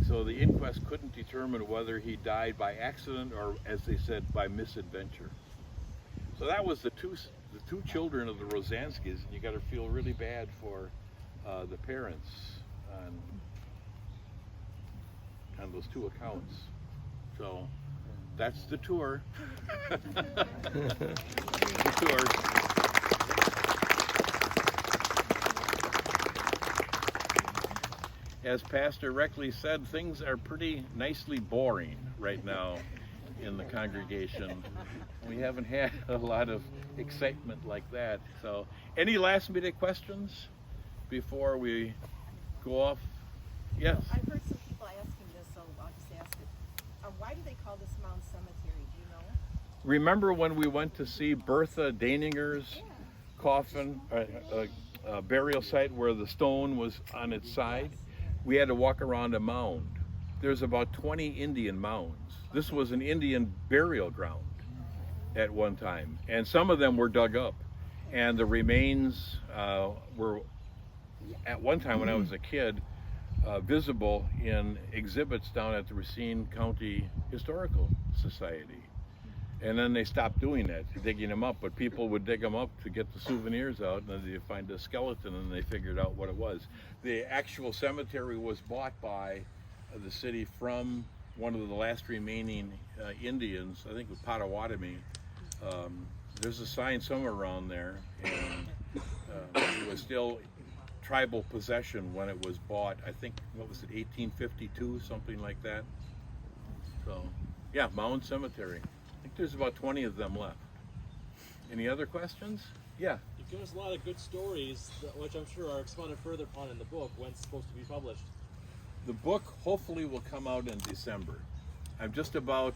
S1: So the inquest couldn't determine whether he died by accident or, as they said, by misadventure. So that was the two children of the Rosanskys, and you got to feel really bad for the parents on those two accounts. So that's the tour. The tour. As Pastor Reckley said, things are pretty nicely boring right now in the congregation. We haven't had a lot of excitement like that. So, any last minute questions before we go off? Yes.
S11: I've heard some people asking this, so I'll just ask it. Why do they call this Mound Cemetery? Do you know?
S1: Remember when we went to see Bertha Daninger's coffin, burial site where the stone was on its side? We had to walk around a mound. There's about 20 Indian mounds. This was an Indian burial ground at one time, and some of them were dug up, and the remains were, at one time when I was a kid, visible in exhibits down at the Racine County Historical Society. And then they stopped doing that, digging them up, but people would dig them up to get the souvenirs out, and then they'd find a skeleton and they figured out what it was. The actual cemetery was bought by the city from one of the last remaining Indians, I think it was Potawatomi. There's a sign somewhere around there, and it was still tribal possession when it was bought. I think, what was it, 1852, something like that. So, yeah, Mound Cemetery. I think there's about 20 of them left. Any other questions? Yeah.
S12: You've given us a lot of good stories, which I'm sure are expounded further upon in the book. When's it supposed to be published?
S1: The book hopefully will come out in December. I'm just about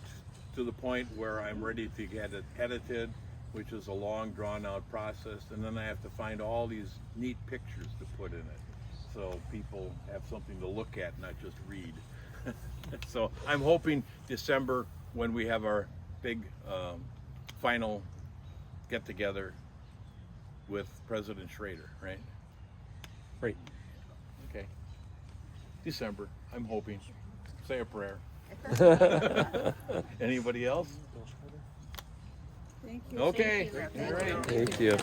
S1: to the point where I'm ready to get it edited, which is a long, drawn-out process, and then I have to find all these neat pictures to put in it, so people have something to look at, not just read. So I'm hoping December, when we have our big final get-together with President Schrader, right? Right. Okay. December, I'm hoping. Say a prayer. Anybody else?
S11: Thank you.
S1: Okay.
S11: Thank you.
S1: All right.
S8: Thank you.